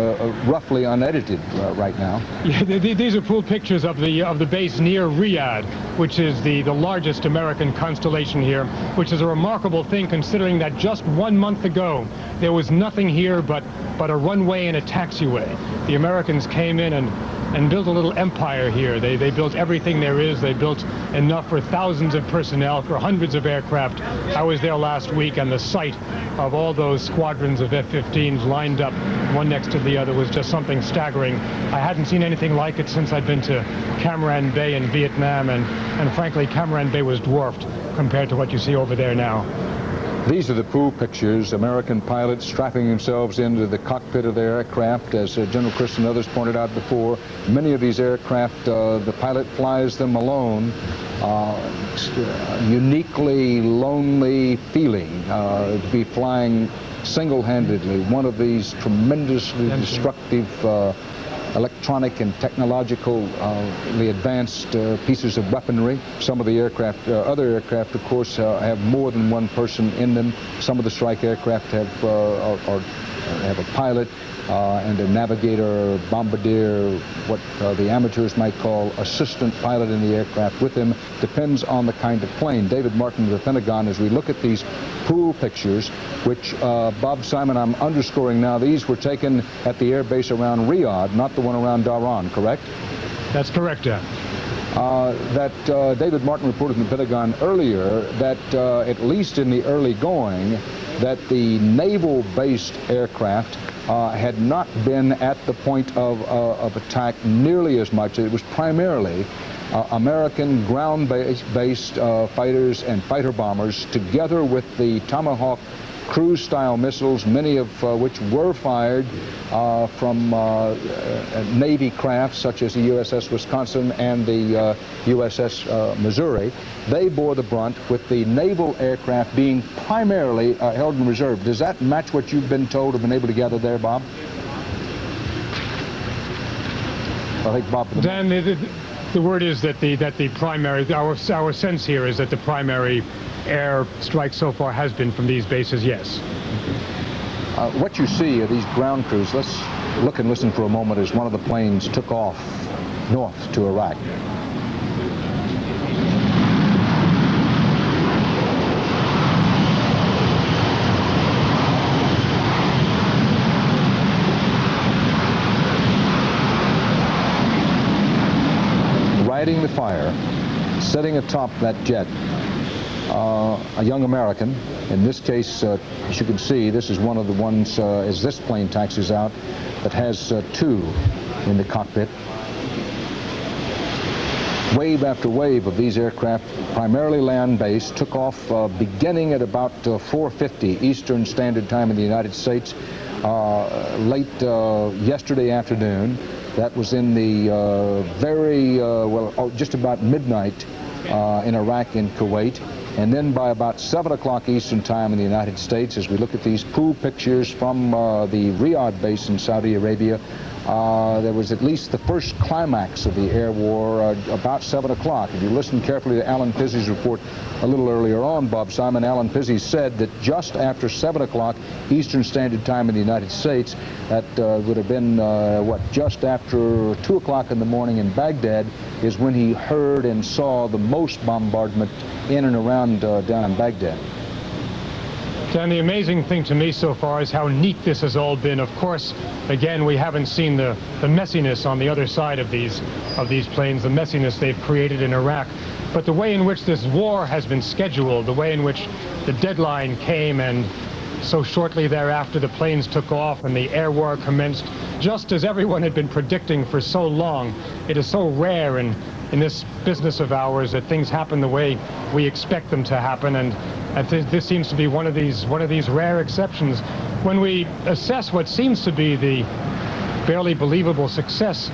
roughly unedited right now. Yeah, these are pool pictures of the base near Riyadh, which is the largest American constellation here, which is a remarkable thing considering that just 1 month ago there was nothing here but a runway and a taxiway. The Americans came in and built a little empire here. They built everything there is. They built enough for thousands of personnel, for hundreds of aircraft. I was there last week, and the sight of all those squadrons of F-15s lined up one next to the other was just something staggering. I hadn't seen anything like it since I'd been to Cam Ranh Bay in Vietnam, and frankly, Cam Ranh Bay was dwarfed compared to what you see over there now. These are the pool pictures. American pilots strapping themselves into the cockpit of their aircraft. As General Chris and others pointed out before, many of these aircraft, the pilot flies them alone. Uniquely lonely feeling to be flying single-handedly one of these tremendously destructive electronic and technologically advanced pieces of weaponry. Some of the aircraft, other aircraft, of course, have more than one person in them. Some of the strike aircraft have a pilot and a navigator, bombardier, what the amateurs might call assistant pilot in the aircraft with him. Depends on the kind of plane. David Martin of the Pentagon, as we look at these pool pictures, which Bob Simon, I'm underscoring now, these were taken at the air base around Riyadh, not the one around Dhahran, correct? That's correct, Dan. David Martin reported in the Pentagon earlier that at least in the early going, that the naval-based aircraft had not been at the point of attack nearly as much. It was primarily American ground-based fighters and fighter bombers, together with the Tomahawk cruise-style missiles, many of which were fired from Navy craft such as the USS Wisconsin and the USS Missouri. They bore the brunt, with the naval aircraft being primarily held in reserve. Does that match what you've been told or been able to gather there, Bob? I think Bob. Dan, the word is that the primary, our sense here is that the primary air strike so far has been from these bases, yes. What you see are these ground crews. Let's look and listen for a moment as one of the planes took off north to Iraq. Riding the fire, sitting atop that jet, a young American. In this case, as you can see, this is one of the ones, as this plane taxis out, that has two in the cockpit. Wave after wave of these aircraft, primarily land-based, took off beginning at about 4:50 Eastern Standard Time in the United States, late yesterday afternoon. That was in the just about midnight in Iraq and Kuwait. And then by about 7 o'clock Eastern Time in the United States, as we look at these pool pictures from the Riyadh base in Saudi Arabia, there was at least the first climax of the air war about 7 o'clock. If you listen carefully to Alan Pizzi's report a little earlier on, Bob Simon, Alan Pizzi said that just after 7 o'clock Eastern Standard Time in the United States, that would have been, just after 2 o'clock in the morning in Baghdad, is when he heard and saw the most bombardment in and around down in Baghdad. Dan, the amazing thing to me so far is how neat this has all been. Of course, again, we haven't seen the messiness on the other side of these planes, the messiness they've created in Iraq. But the way in which this war has been scheduled, the way in which the deadline came, and so shortly thereafter the planes took off and the air war commenced, just as everyone had been predicting for so long. It is so rare in this business of ours that things happen the way we expect them to happen, and this seems to be one of these rare exceptions. When we assess what seems to be the barely believable success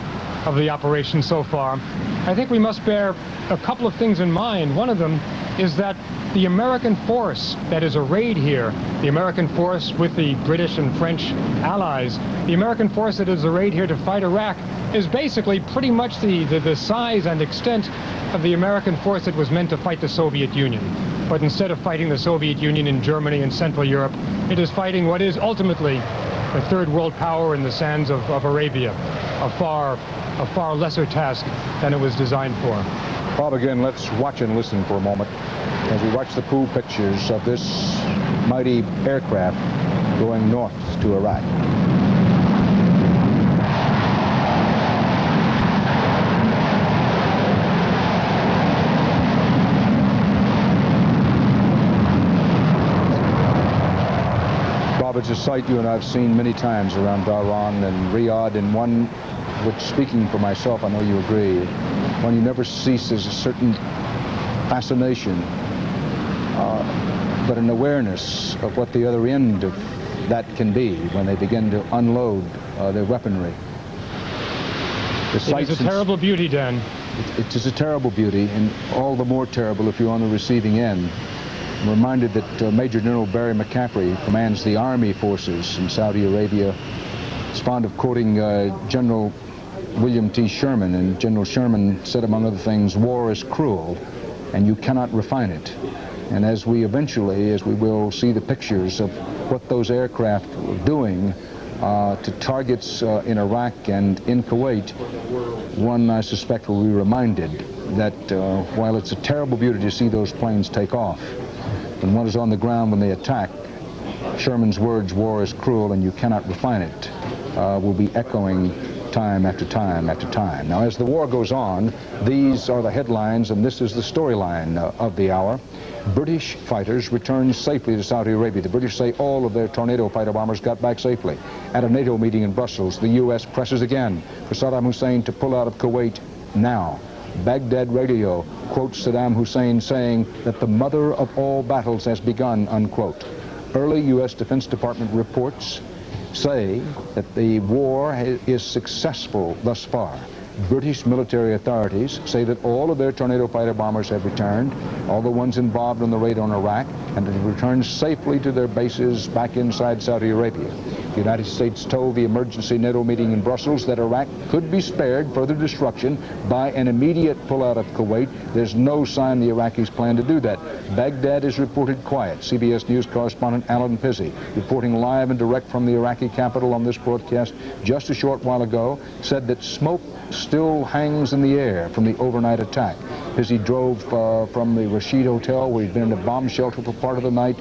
of the operation so far, I think we must bear a couple of things in mind. One of them is that the American force that is arrayed here, the American force with the British and French allies, the American force that is arrayed here to fight Iraq is basically pretty much the size and extent of the American force that was meant to fight the Soviet Union. But instead of fighting the Soviet Union in Germany and Central Europe, it is fighting what is ultimately a third world power in the sands of Arabia, a far lesser task than it was designed for. Bob, again, let's watch and listen for a moment as we watch the pool pictures of this mighty aircraft going north to Iraq. Bob, it's a sight you and I have seen many times around Dhahran and Riyadh, and one which, speaking for myself, I know you agree, one you never cease is a certain fascination but an awareness of what the other end of that can be when they begin to unload their weaponry. It is a terrible beauty, Dan. It is a terrible beauty, and all the more terrible if you're on the receiving end. I'm reminded that Major General Barry McCaffrey commands the army forces in Saudi Arabia. He's fond of quoting General William T. Sherman, and General Sherman said, among other things, war is cruel, and you cannot refine it. And as we will see the pictures of what those aircraft were doing to targets in Iraq and in Kuwait, one, I suspect, will be reminded that while it's a terrible beauty to see those planes take off, when one is on the ground when they attack, Sherman's words, war is cruel and you cannot refine it, will be echoing time after time after time. Now, as the war goes on, these are the headlines, and this is the storyline of the hour. British fighters return safely to Saudi Arabia. The British say all of their Tornado fighter bombers got back safely. At a NATO meeting in Brussels, the U.S. presses again for Saddam Hussein to pull out of Kuwait now. Baghdad radio quotes Saddam Hussein saying that the mother of all battles has begun, unquote. Early U.S. Defense Department reports say that the war is successful thus far. British military authorities say that all of their Tornado fighter bombers have returned, all the ones involved in the raid on Iraq, and have returned safely to their bases back inside Saudi Arabia. The United States told the emergency NATO meeting in Brussels that Iraq could be spared further destruction by an immediate pullout of Kuwait. There's no sign the Iraqis plan to do that. Baghdad is reported quiet. CBS News correspondent Alan Pizzi, reporting live and direct from the Iraqi capital on this broadcast just a short while ago, said that smoke still hangs in the air from the overnight attack. Pizzi drove from the Rashid Hotel, where he'd been in a bomb shelter for part of the night,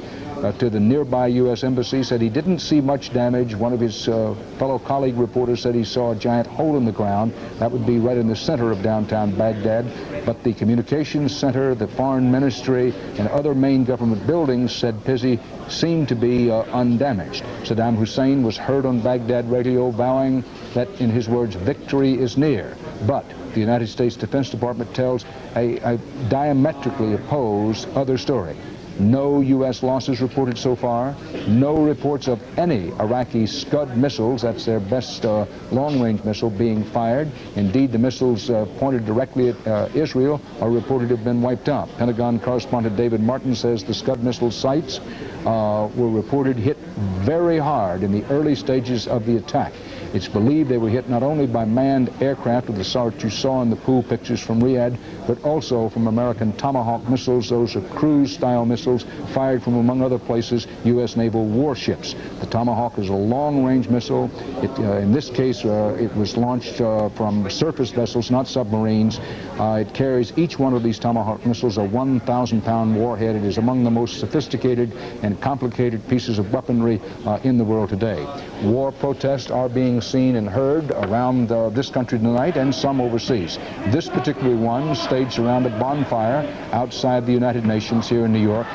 to the nearby U.S. Embassy, said he didn't see much damage. One of his fellow colleague reporters said he saw a giant hole in the ground. That would be right in the center of downtown Baghdad. But the communications center, the foreign ministry, and other main government buildings, said Pizzi, seemed to be undamaged. Saddam Hussein was heard on Baghdad radio vowing that, in his words, victory is near. But the United States Defense Department tells a diametrically opposed other story. No U.S. losses reported so far. No reports of any Iraqi Scud missiles, that's their best long-range missile, being fired. Indeed, the missiles pointed directly at Israel are reported to have been wiped out. Pentagon correspondent David Martin says the Scud missile sites were reported hit very hard in the early stages of the attack. It's believed they were hit not only by manned aircraft of the sort you saw in the pool pictures from Riyadh, but also from American Tomahawk missiles. Those are cruise-style missiles fired from, among other places, U.S. naval warships. The Tomahawk is a long-range missile. In this case, it was launched from surface vessels, not submarines. It carries, each one of these Tomahawk missiles, a 1,000-pound warhead. It is among the most sophisticated and complicated pieces of weaponry in the world today. War protests are being seen and heard around this country tonight, and some overseas. This particular one staged around a bonfire outside the United Nations here in New York.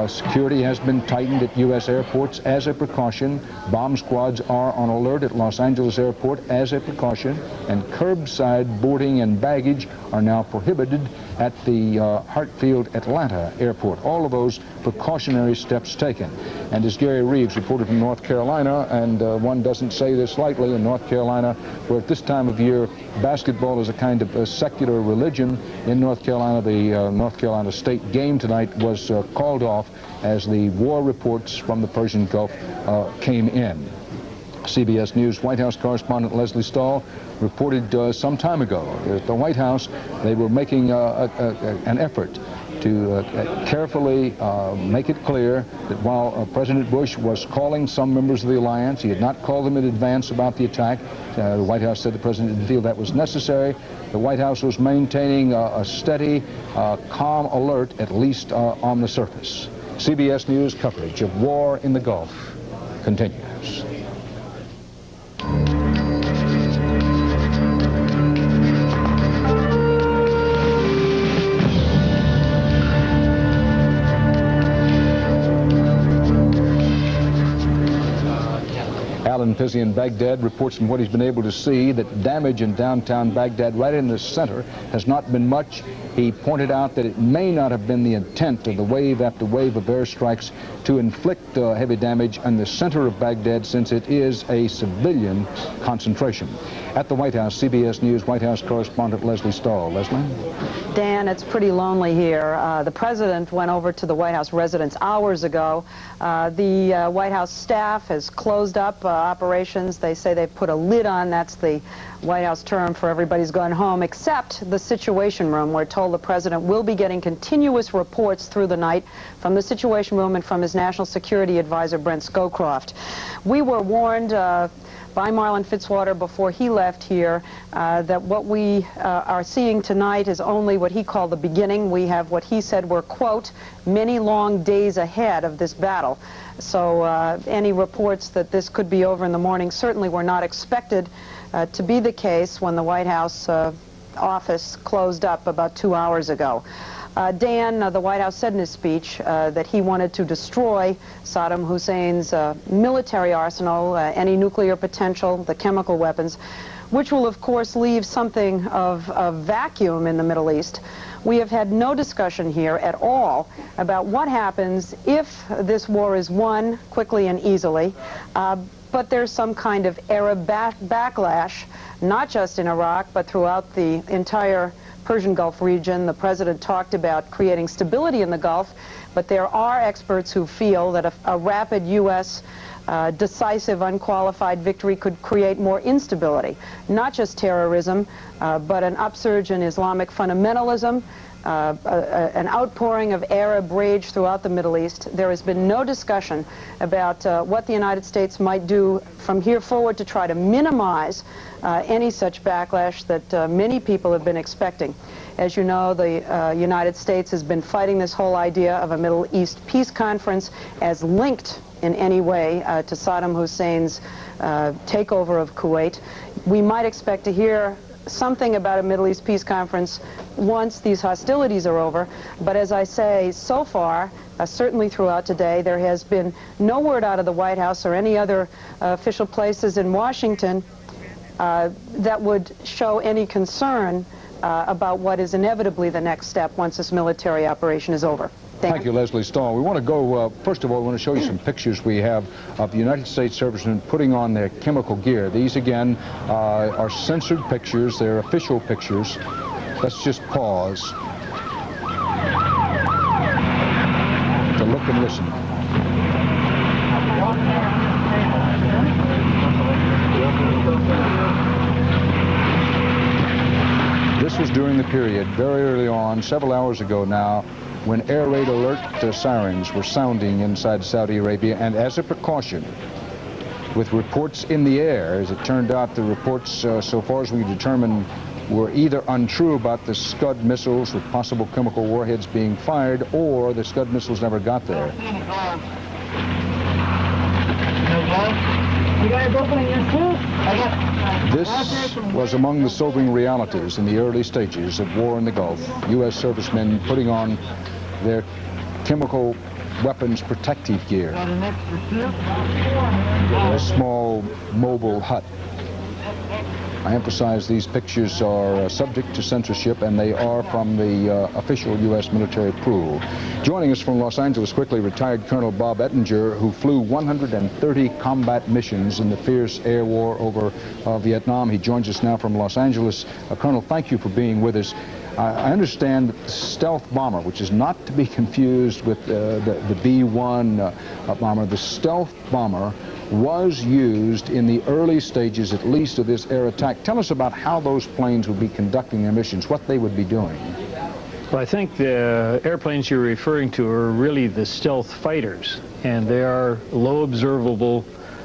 Security has been tightened at U.S. airports as a precaution. Bomb squads are on alert at Los Angeles Airport as a precaution, and curbside boarding and baggage are now prohibited at the Hartsfield Atlanta Airport. All of those precautionary steps taken. And as Gary Reeves reported from North Carolina, and one doesn't say this lightly, in North Carolina, where at this time of year basketball is a kind of a secular religion, in North Carolina, the North Carolina State game tonight was called off as the war reports from the Persian Gulf came in. CBS News White House correspondent Leslie Stahl reported some time ago at the White House they were making an effort to carefully make it clear that while President Bush was calling some members of the alliance, he had not called them in advance about the attack. The White House said the president didn't feel that was necessary. The White House was maintaining a steady, calm alert, at least on the surface. CBS News coverage of war in the Gulf continues. Alan Pizzi in Baghdad reports from what he's been able to see that damage in downtown Baghdad, right in the center, has not been much. He pointed out that it may not have been the intent of the wave after wave of airstrikes to inflict heavy damage in the center of Baghdad, since it is a civilian concentration. At the White House, CBS News White House correspondent Leslie Stahl. Leslie? Dan, it's pretty lonely here. The president went over to the White House residence hours ago. The White House staff has closed up operations. They say they've put a lid on. That's the White House term for everybody's gone home, except the Situation Room. We're told the president will be getting continuous reports through the night from the Situation Room and from his National Security Advisor, Brent Scowcroft. We were warned by Marlin Fitzwater before he left here that what we are seeing tonight is only what he called the beginning. We have what he said were, quote, many long days ahead of this battle. So any reports that this could be over in the morning certainly were not expected to be the case when the White House office closed up about 2 hours ago. Dan, the White House said in his speech that he wanted to destroy Saddam Hussein's military arsenal, any nuclear potential, the chemical weapons, which will of course leave something of a vacuum in the Middle East. We have had no discussion here at all about what happens if this war is won quickly and easily, but there's some kind of Arab backlash, not just in Iraq, but throughout the entire Persian Gulf region. The president talked about creating stability in the Gulf, but there are experts who feel that a rapid U.S. Decisive, unqualified victory could create more instability, not just terrorism, but an upsurge in Islamic fundamentalism, an outpouring of Arab rage throughout the Middle East. There has been no discussion about what the United States might do from here forward to try to minimize any such backlash that many people have been expecting. As you know, the United States has been fighting this whole idea of a Middle East peace conference as linked in any way to Saddam Hussein's takeover of Kuwait. We might expect to hear something about a Middle East peace conference once these hostilities are over, but as I say, so far, certainly throughout today, there has been no word out of the White House or any other official places in Washington that would show any concern about what is inevitably the next step once this military operation is over. Thank you, Leslie Stahl. We want to go, first of all, we want to show you some pictures we have of the United States servicemen putting on their chemical gear. These, again, are censored pictures. They're official pictures. Let's just pause to look and listen. This was during the period, very early on, several hours ago now, when air raid alert sirens were sounding inside Saudi Arabia, and as a precaution, with reports in the air, as it turned out, the reports, so far as we determined, were either untrue about the Scud missiles with possible chemical warheads being fired, or the Scud missiles never got there. You guys opening your suit? This was among the sobering realities in the early stages of war in the Gulf. U.S. servicemen putting on their chemical weapons protective gear. A small mobile hut. I emphasize these pictures are subject to censorship, and they are from the official U.S. military pool. Joining us from Los Angeles quickly, retired Colonel Bob Ettinger, who flew 130 combat missions in the fierce air war over Vietnam. He joins us now from Los Angeles. Colonel, thank you for being with us. I understand that the stealth bomber, which is not to be confused with the B-1 bomber, the stealth bomber was used in the early stages, at least, of this air attack. Tell us about how those planes would be conducting their missions, what they would be doing. Well, I think the airplanes you're referring to are really the stealth fighters, and they are low observable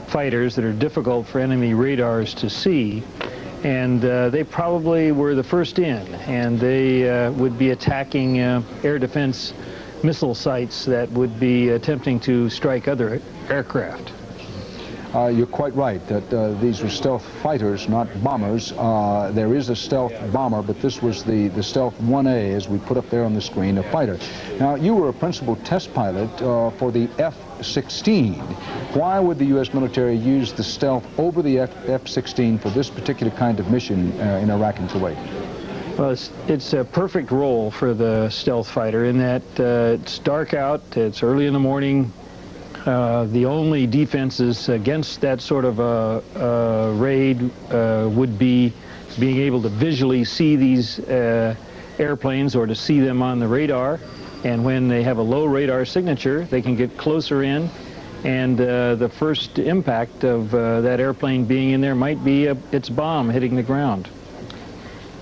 fighters that are difficult for enemy radars to see. And they probably were the first in, and they would be attacking air defense missile sites that would be attempting to strike other aircraft. You're quite right that these were stealth fighters, not bombers. There is a stealth bomber, but this was the stealth 1A, as we put up there on the screen, a fighter. Now, you were a principal test pilot for the F-16. Why would the U.S. military use the stealth over the F-16 for this particular kind of mission in Iraq and Kuwait? Well, it's a perfect role for the stealth fighter in that it's dark out, it's early in the morning. The only defenses against that sort of a raid would be being able to visually see these airplanes or to see them on the radar. And when they have a low radar signature, they can get closer in. And the first impact of that airplane being in there might be its bomb hitting the ground.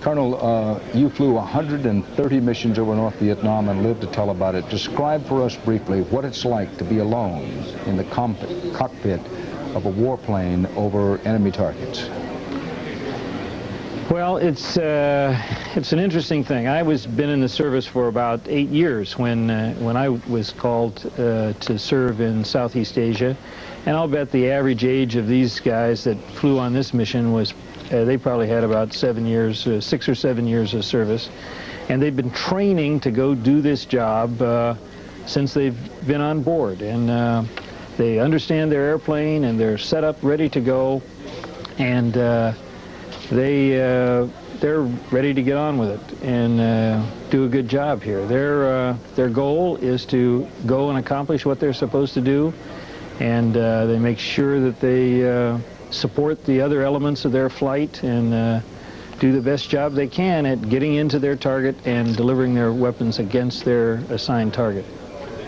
Colonel, you flew 130 missions over North Vietnam and lived to tell about it. Describe for us briefly what it's like to be alone in the cockpit of a warplane over enemy targets. Well, it's an interesting thing. I been in the service for about 8 years when I was called to serve in Southeast Asia, and I'll bet the average age of these guys that flew on this mission was they probably had about 7 years, 6 or 7 years of service, and they've been training to go do this job since they've been on board, and they understand their airplane and they're set up ready to go, and they're ready to get on with it and do a good job here. Their goal is to go and accomplish what they're supposed to do, and they make sure that they support the other elements of their flight and do the best job they can at getting into their target and delivering their weapons against their assigned target.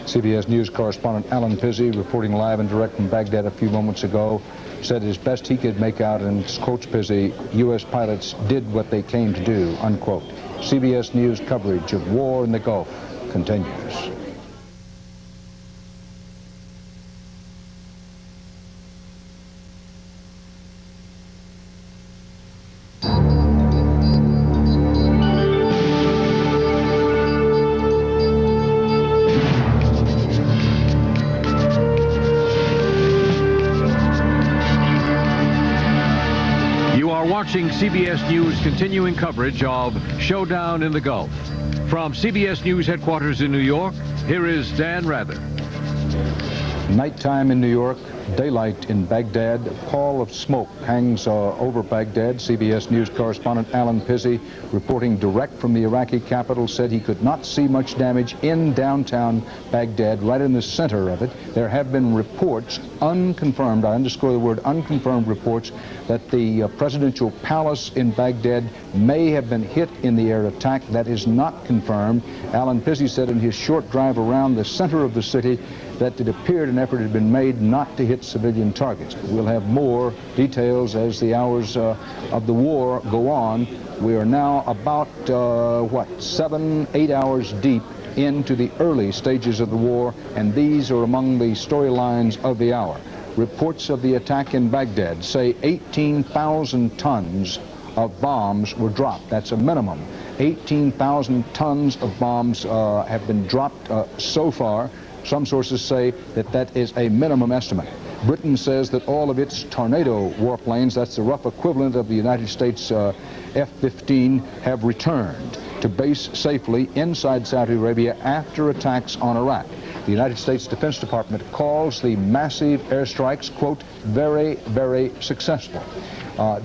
CBS News correspondent Alan Pizzi, reporting live and direct from Baghdad a few moments ago, said as best he could make out, and quotes Pizzi, U.S. pilots did what they came to do, unquote. CBS News coverage of war in the Gulf continues. Watching CBS News continuing coverage of Showdown in the Gulf. From CBS News headquarters in New York, here is Dan Rather. Nighttime in New York, daylight in Baghdad. A pall of smoke hangs over Baghdad. CBS News correspondent Alan Pizzi, reporting direct from the Iraqi capital, said he could not see much damage in downtown Baghdad, right in the center of it. There have been reports, unconfirmed, I underscore the word unconfirmed reports, that the presidential palace in Baghdad may have been hit in the air attack. That is not confirmed. Alan Pizzi said in his short drive around the center of the city that it appeared an effort had been made not to hit civilian targets. But we'll have more details as the hours of the war go on. We are now about, 7, 8 hours deep into the early stages of the war, and these are among the storylines of the hour. Reports of the attack in Baghdad say 18,000 tons of bombs were dropped. That's a minimum. 18,000 tons of bombs have been dropped so far. Some sources say that that is a minimum estimate. Britain says that all of its Tornado warplanes, that's the rough equivalent of the United States F-15, have returned to base safely inside Saudi Arabia after attacks on Iraq. The United States Defense Department calls the massive airstrikes, quote, very, very successful.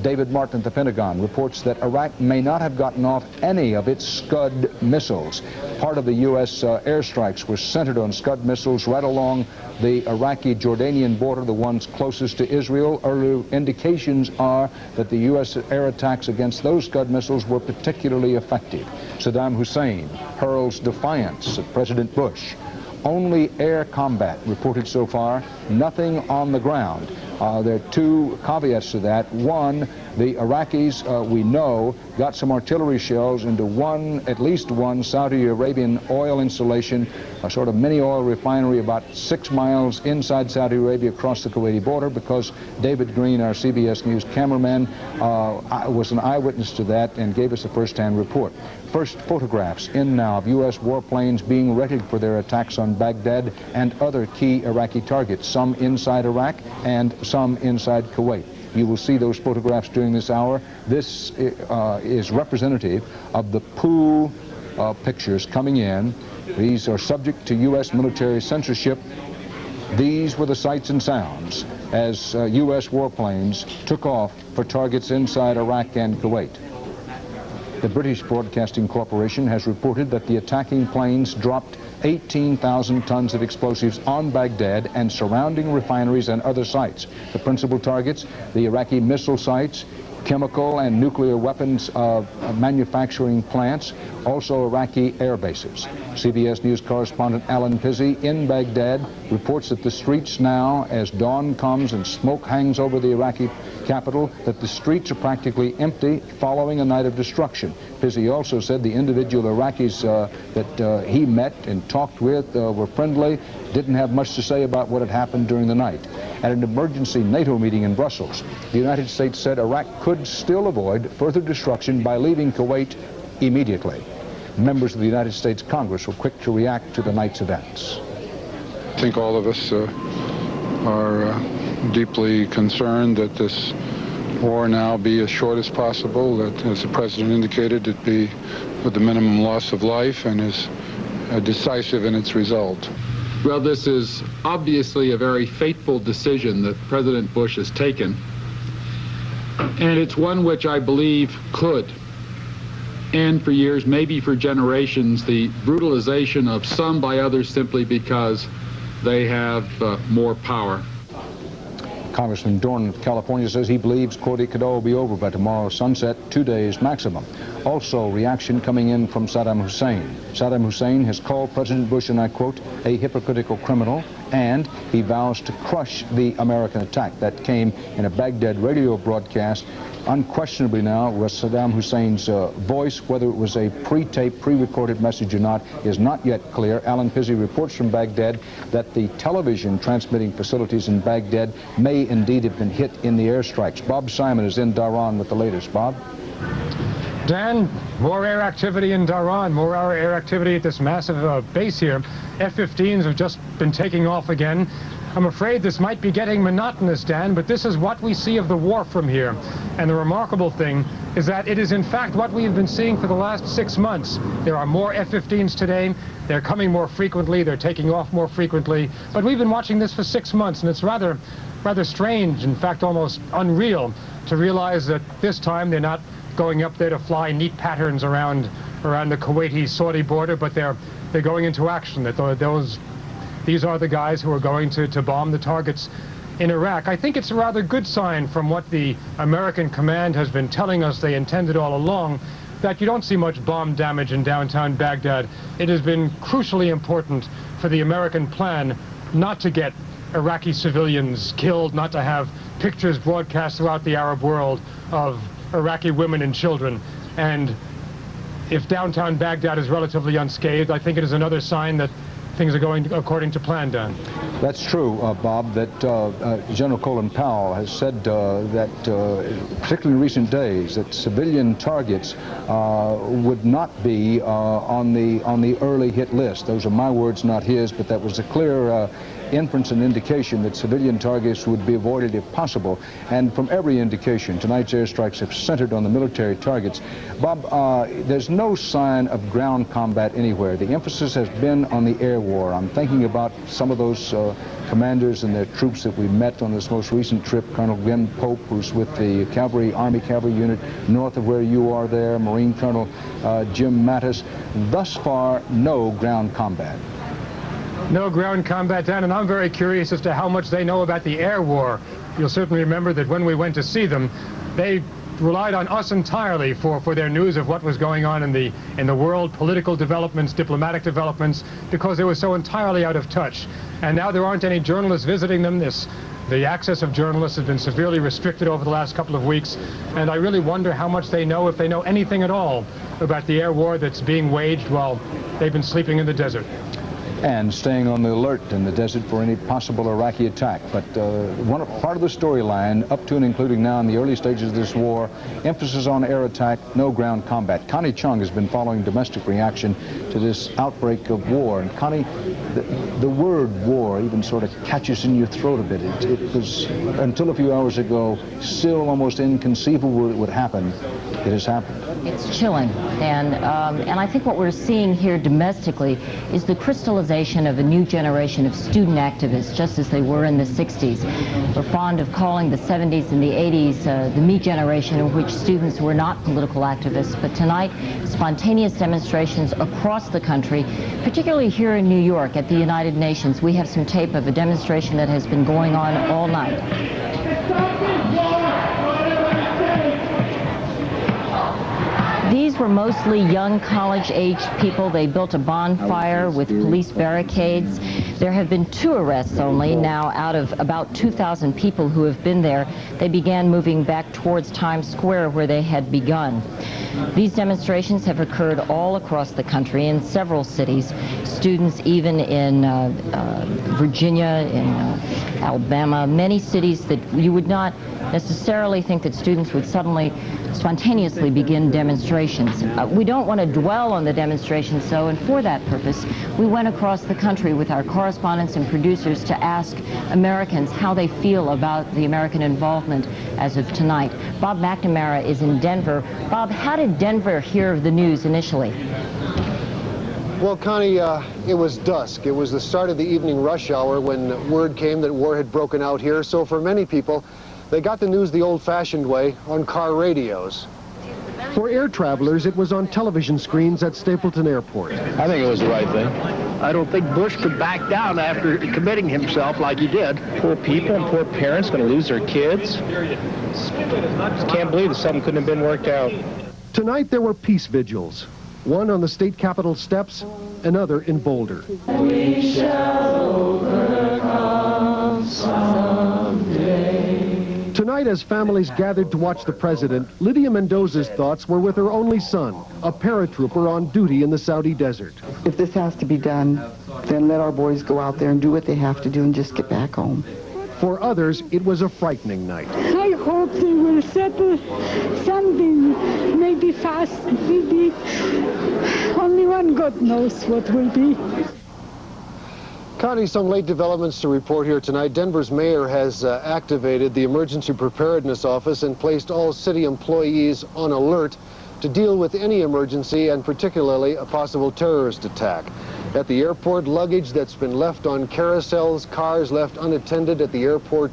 David Martin at the Pentagon reports that Iraq may not have gotten off any of its Scud missiles. Part of the U.S. airstrikes were centered on Scud missiles right along the Iraqi-Jordanian border, the ones closest to Israel. Early indications are that the U.S. air attacks against those Scud missiles were particularly effective. Saddam Hussein hurls defiance at President Bush. Only air combat reported so far, nothing on the ground. There are two caveats to that. One, the Iraqis, we know, got some artillery shells into at least one Saudi Arabian oil installation, a sort of mini oil refinery about 6 miles inside Saudi Arabia across the Kuwaiti border, because David Green, our CBS News cameraman, was an eyewitness to that and gave us a first-hand report. First photographs in now of U.S. warplanes being readied for their attacks on Baghdad and other key Iraqi targets, some inside Iraq and some inside Kuwait. You will see those photographs during this hour. This is representative of the pool pictures coming in. These are subject to U.S. military censorship. These were the sights and sounds as U.S. warplanes took off for targets inside Iraq and Kuwait. The British Broadcasting Corporation has reported that the attacking planes dropped 18,000 tons of explosives on Baghdad and surrounding refineries and other sites. The principal targets, the Iraqi missile sites, chemical and nuclear weapons manufacturing plants, also Iraqi air bases. CBS News correspondent Alan Pizzi in Baghdad reports that the streets now, as dawn comes and smoke hangs over the Iraqi capital, that the streets are practically empty following a night of destruction. Pizzi also said the individual Iraqis that he met and talked with were friendly, didn't have much to say about what had happened during the night. At an emergency NATO meeting in Brussels, the United States said Iraq could still avoid further destruction by leaving Kuwait immediately. Members of the United States Congress were quick to react to the night's events. I think all of us are deeply concerned that this war now be as short as possible, that, as the President indicated, it be with the minimum loss of life and is decisive in its result. Well, this is obviously a very fateful decision that President Bush has taken, and it's one which I believe could end for years, maybe for generations, the brutalization of some by others simply because they have more power. Congressman Dorn of California says he believes, quote, it could all be over by tomorrow sunset, 2 days maximum. Also, reaction coming in from Saddam Hussein. Saddam Hussein has called President Bush, and I quote, a hypocritical criminal, and he vows to crush the American attack. That came in a Baghdad radio broadcast. Unquestionably now, was Saddam Hussein's voice. Whether it was a pre-taped, pre-recorded message or not is not yet clear. Alan Pizzi reports from Baghdad that the television transmitting facilities in Baghdad may indeed have been hit in the airstrikes. Bob Simon is in Dhahran with the latest. Bob? Dan, more air activity in Dhahran, more air activity at this massive base here. F-15s have just been taking off again. I'm afraid this might be getting monotonous, Dan, but this is what we see of the war from here. And the remarkable thing is that it is in fact what we have been seeing for the last 6 months. There are more F-15s today. They're coming more frequently. They're taking off more frequently. But we've been watching this for 6 months, and it's rather strange, in fact almost unreal, to realize that this time they're not going up there to fly neat patterns around the Kuwaiti-Saudi border, but they're going into action. That these are the guys who are going to bomb the targets in Iraq. I think it's a rather good sign from what the American command has been telling us they intended all along, that you don't see much bomb damage in downtown Baghdad. It has been crucially important for the American plan not to get Iraqi civilians killed, not to have pictures broadcast throughout the Arab world of Iraqi women and children. And if downtown Baghdad is relatively unscathed, I think it is another sign that things are going according to plan, Dan. That's true, Bob, that General Colin Powell has said that, particularly in recent days, that civilian targets would not be on the early hit list. Those are my words, not his, but that was a clear inference and indication that civilian targets would be avoided if possible. And from every indication, tonight's airstrikes have centered on the military targets. Bob, there's no sign of ground combat anywhere. The emphasis has been on the air war. I'm thinking about some of those commanders and their troops that we met on this most recent trip. Colonel Glenn Pope, who's with the Army Cavalry Unit north of where you are there, Marine Colonel Jim Mattis. Thus far, no ground combat. No ground combat, Dan, and I'm very curious as to how much they know about the air war. You'll certainly remember that when we went to see them, they relied on us entirely for their news of what was going on in the world, political developments, diplomatic developments, because they were so entirely out of touch. And now there aren't any journalists visiting them. The access of journalists has been severely restricted over the last couple of weeks, and I really wonder how much they know, if they know anything at all, about the air war that's being waged while they've been sleeping in the desert. And staying on the alert in the desert for any possible Iraqi attack. But part of the storyline, up to and including now in the early stages of this war, emphasis on air attack, no ground combat. Connie Chung has been following domestic reaction to this outbreak of war. And Connie, the word war even sort of catches in your throat a bit. It was, until a few hours ago, still almost inconceivable it would happen. It has happened. It's chilling. And I think what we're seeing here domestically is the crystallization mobilization of a new generation of student activists, just as they were in the 60s. We're fond of calling the 70s and the 80s the me generation, in which students were not political activists. But tonight, spontaneous demonstrations across the country, particularly here in New York at the United Nations. We have some tape of a demonstration that has been going on all night. These were mostly young college-aged people. They built a bonfire with police barricades. There have been 2 arrests only now out of about 2,000 people who have been there. They began moving back towards Times Square where they had begun. These demonstrations have occurred all across the country in several cities. Students even in Virginia, in Alabama, many cities that you would not necessarily think that students would spontaneously begin demonstrations. We don't want to dwell on the demonstrations, though, and for that purpose, we went across the country with our correspondents and producers to ask Americans how they feel about the American involvement as of tonight. Bob McNamara is in Denver. Bob, how did Denver hear of the news initially? Well, Connie, it was dusk. It was the start of the evening rush hour when word came that war had broken out here. So for many people, they got the news the old-fashioned way, on car radios. For air travelers, it was on television screens at Stapleton Airport. I think it was the right thing. I don't think Bush could back down after committing himself like he did. Poor people and poor parents going to lose their kids. Can't believe that something couldn't have been worked out. Tonight there were peace vigils. One on the state capitol steps, another in Boulder. We shall overcome someday. Tonight, as families gathered to watch the president, Lydia Mendoza's thoughts were with her only son, a paratrooper on duty in the Saudi desert. If this has to be done, then let our boys go out there and do what they have to do and just get back home. For others, it was a frightening night. I hope they will settle something, maybe fast, maybe. Only one God knows what will be. Connie, some late developments to report here tonight. Denver's mayor has activated the Emergency Preparedness Office and placed all city employees on alert to deal with any emergency, and particularly a possible terrorist attack. At the airport, luggage that's been left on carousels, cars left unattended at the airport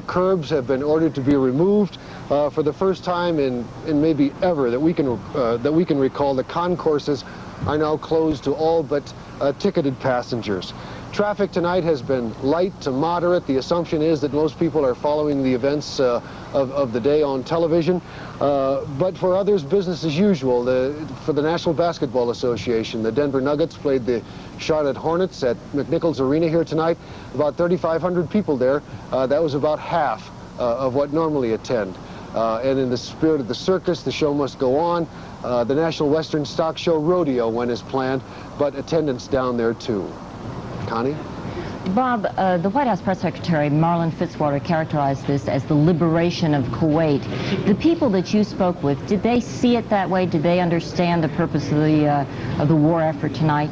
curbs have been ordered to be removed. For the first time in maybe ever that we can recall, the concourses are now closed to all but ticketed passengers. Traffic tonight has been light to moderate. The assumption is that most people are following the events of the day on television. But for others, business as usual. For the National Basketball Association, the Denver Nuggets played the Charlotte Hornets at McNichols Arena here tonight. About 3,500 people there. That was about half of what normally attend. And in the spirit of the circus, the show must go on. The National Western Stock Show Rodeo went as planned, but attendance down there too. Connie? Bob, the White House Press Secretary Marlin Fitzwater characterized this as the liberation of Kuwait. The people that you spoke with, did they see it that way? Did they understand the purpose of the war effort tonight?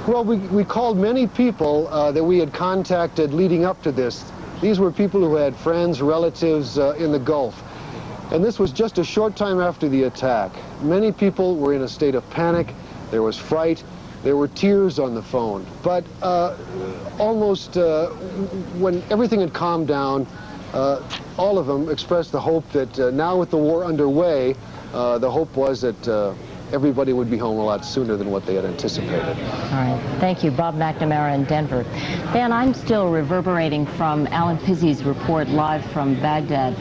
Well, we called many people that we had contacted leading up to this. These were people who had friends, relatives in the Gulf. And this was just a short time after the attack. Many people were in a state of panic. There was fright. There were tears on the phone. But almost when everything had calmed down, all of them expressed the hope that now with the war underway, the hope was that everybody would be home a lot sooner than what they had anticipated. All right. Thank you, Bob McNamara in Denver. Dan, I'm still reverberating from Alan Pizzi's report live from Baghdad.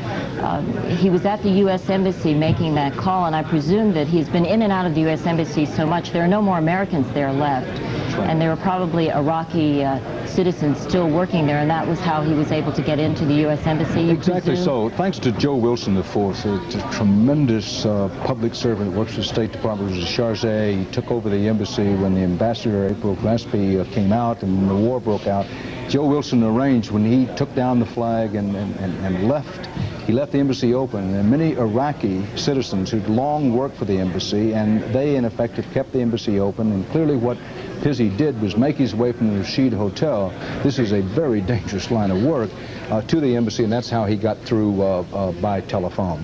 He was at the U.S. Embassy making that call, and I presume that he's been in and out of the U.S. Embassy so much there are no more Americans there left. And there were probably Iraqi citizens still working there, and that was how he was able to get into the U.S. Embassy. Exactly so. Thanks to Joe Wilson, IV, a tremendous public servant, works for the State Department, was a Chargé. He took over the embassy when the ambassador, April Gillespie, came out and the war broke out. Joe Wilson arranged when he took down the flag and left. He left the embassy open, and many Iraqi citizens who'd long worked for the embassy, and they, in effect, have kept the embassy open. And clearly what Pizzi did was make his way from the Rashid Hotel. This is a very dangerous line of work to the embassy, and that's how he got through by telephone.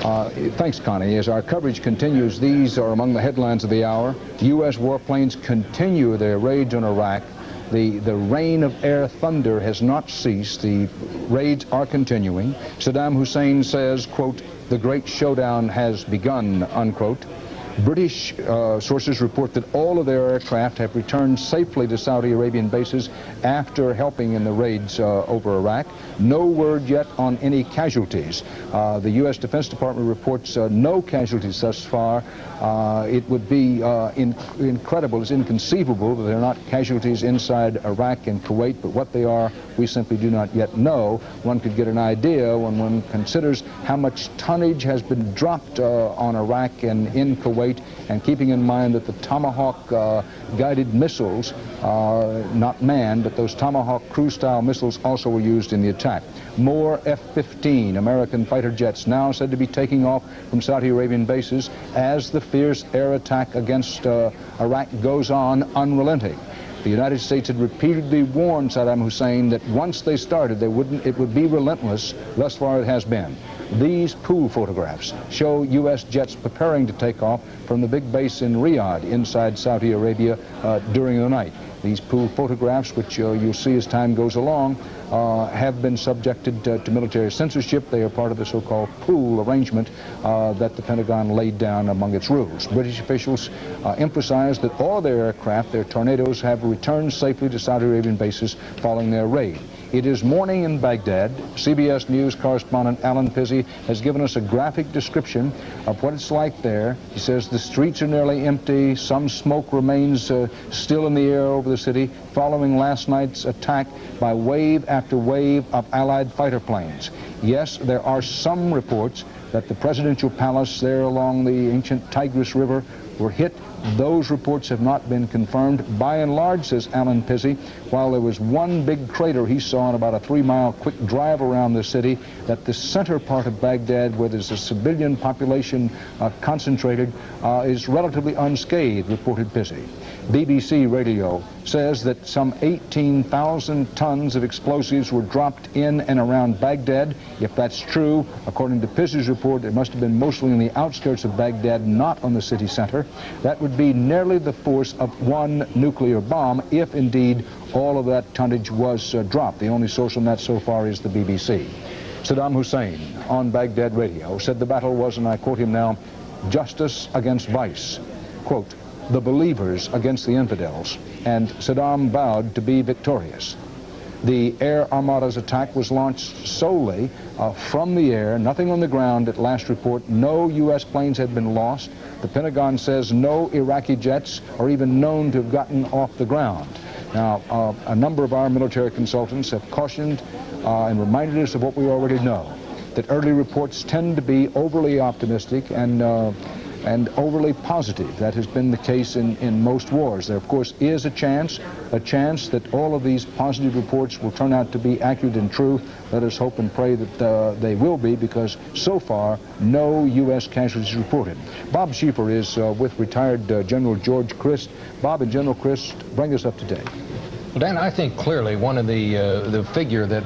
Thanks, Connie. As our coverage continues, these are among the headlines of the hour. U.S. warplanes continue their raids on Iraq. The rain of air thunder has not ceased. The raids are continuing. Saddam Hussein says, quote, "The great showdown has begun," unquote. British sources report that all of their aircraft have returned safely to Saudi Arabian bases after helping in the raids over Iraq. No word yet on any casualties. The U.S. Defense Department reports no casualties thus far. It would be incredible, it's inconceivable that there are not casualties inside Iraq and Kuwait, but what they are, we simply do not yet know. One could get an idea when one considers how much tonnage has been dropped on Iraq and in Kuwait, and keeping in mind that the Tomahawk guided missiles, not manned, but those Tomahawk cruise-style missiles also were used in the attack. More F-15 American fighter jets now said to be taking off from Saudi Arabian bases as the fierce air attack against Iraq goes on unrelenting. The United States had repeatedly warned Saddam Hussein that once they started, it would be relentless. Thus far it has been. These pool photographs show U.S. jets preparing to take off from the big base in Riyadh inside Saudi Arabia during the night. These pool photographs, which you'll see as time goes along, have been subjected to military censorship. They are part of the so-called pool arrangement that the Pentagon laid down among its rules. British officials emphasized that all their aircraft, their Tornadoes, have returned safely to Saudi Arabian bases following their raid. It is morning in Baghdad. CBS News correspondent Alan Pizzi has given us a graphic description of what it's like there. He says the streets are nearly empty. Some smoke remains still in the air over the city following last night's attack by wave after wave of Allied fighter planes. Yes, there are some reports that the presidential palace there along the ancient Tigris River were hit. Those reports have not been confirmed. By and large, says Alan Pizzi, while there was one big crater he saw in about a 3-mile quick drive around the city, that the center part of Baghdad, where there's a civilian population concentrated, is relatively unscathed, reported Pizzi. BBC Radio says that some 18,000 tons of explosives were dropped in and around Baghdad. If that's true, according to Pizzi's report, it must have been mostly in the outskirts of Baghdad, not on the city center. That would be nearly the force of one nuclear bomb, if indeed all of that tonnage was dropped. The only source on that so far is the BBC. Saddam Hussein on Baghdad Radio said the battle was, and I quote him now, justice against vice. Quote, the believers against the infidels, and Saddam vowed to be victorious. The Air Armada's attack was launched solely from the air, nothing on the ground at last report. No U.S. planes had been lost. The Pentagon says no Iraqi jets are even known to have gotten off the ground. Now, a number of our military consultants have cautioned and reminded us of what we already know, that early reports tend to be overly optimistic and overly positive. That has been the case in most wars. There, of course, is a chance that all of these positive reports will turn out to be accurate and true. Let us hope and pray that they will be, because so far, no U.S. casualties reported. Bob Schieffer is with retired General George Christ. Bob and General Christ, bring us up to date. Well, Dan, I think clearly one of the figure that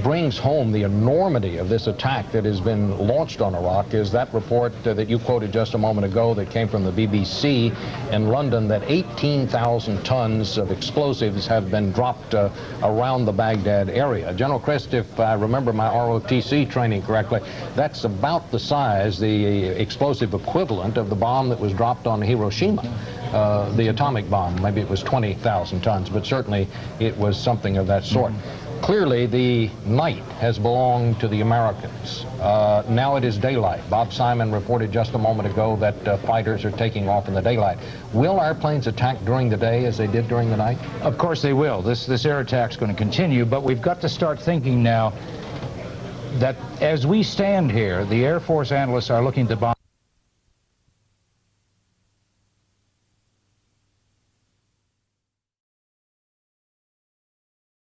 brings home the enormity of this attack that has been launched on Iraq is that report that you quoted just a moment ago that came from the BBC in London, that 18,000 tons of explosives have been dropped around the Baghdad area. General Christ, if I remember my ROTC training correctly, that's about the size, the explosive equivalent of the bomb that was dropped on Hiroshima. The atomic bomb, maybe it was 20,000 tons, but certainly it was something of that sort. Clearly, the night has belonged to the Americans. Now it is daylight. Bob Simon reported just a moment ago that fighters are taking off in the daylight. Will our planes attack during the day as they did during the night? Of course they will. This air attack's going to continue, but we've got to start thinking now that as we stand here, the Air Force analysts are looking to bomb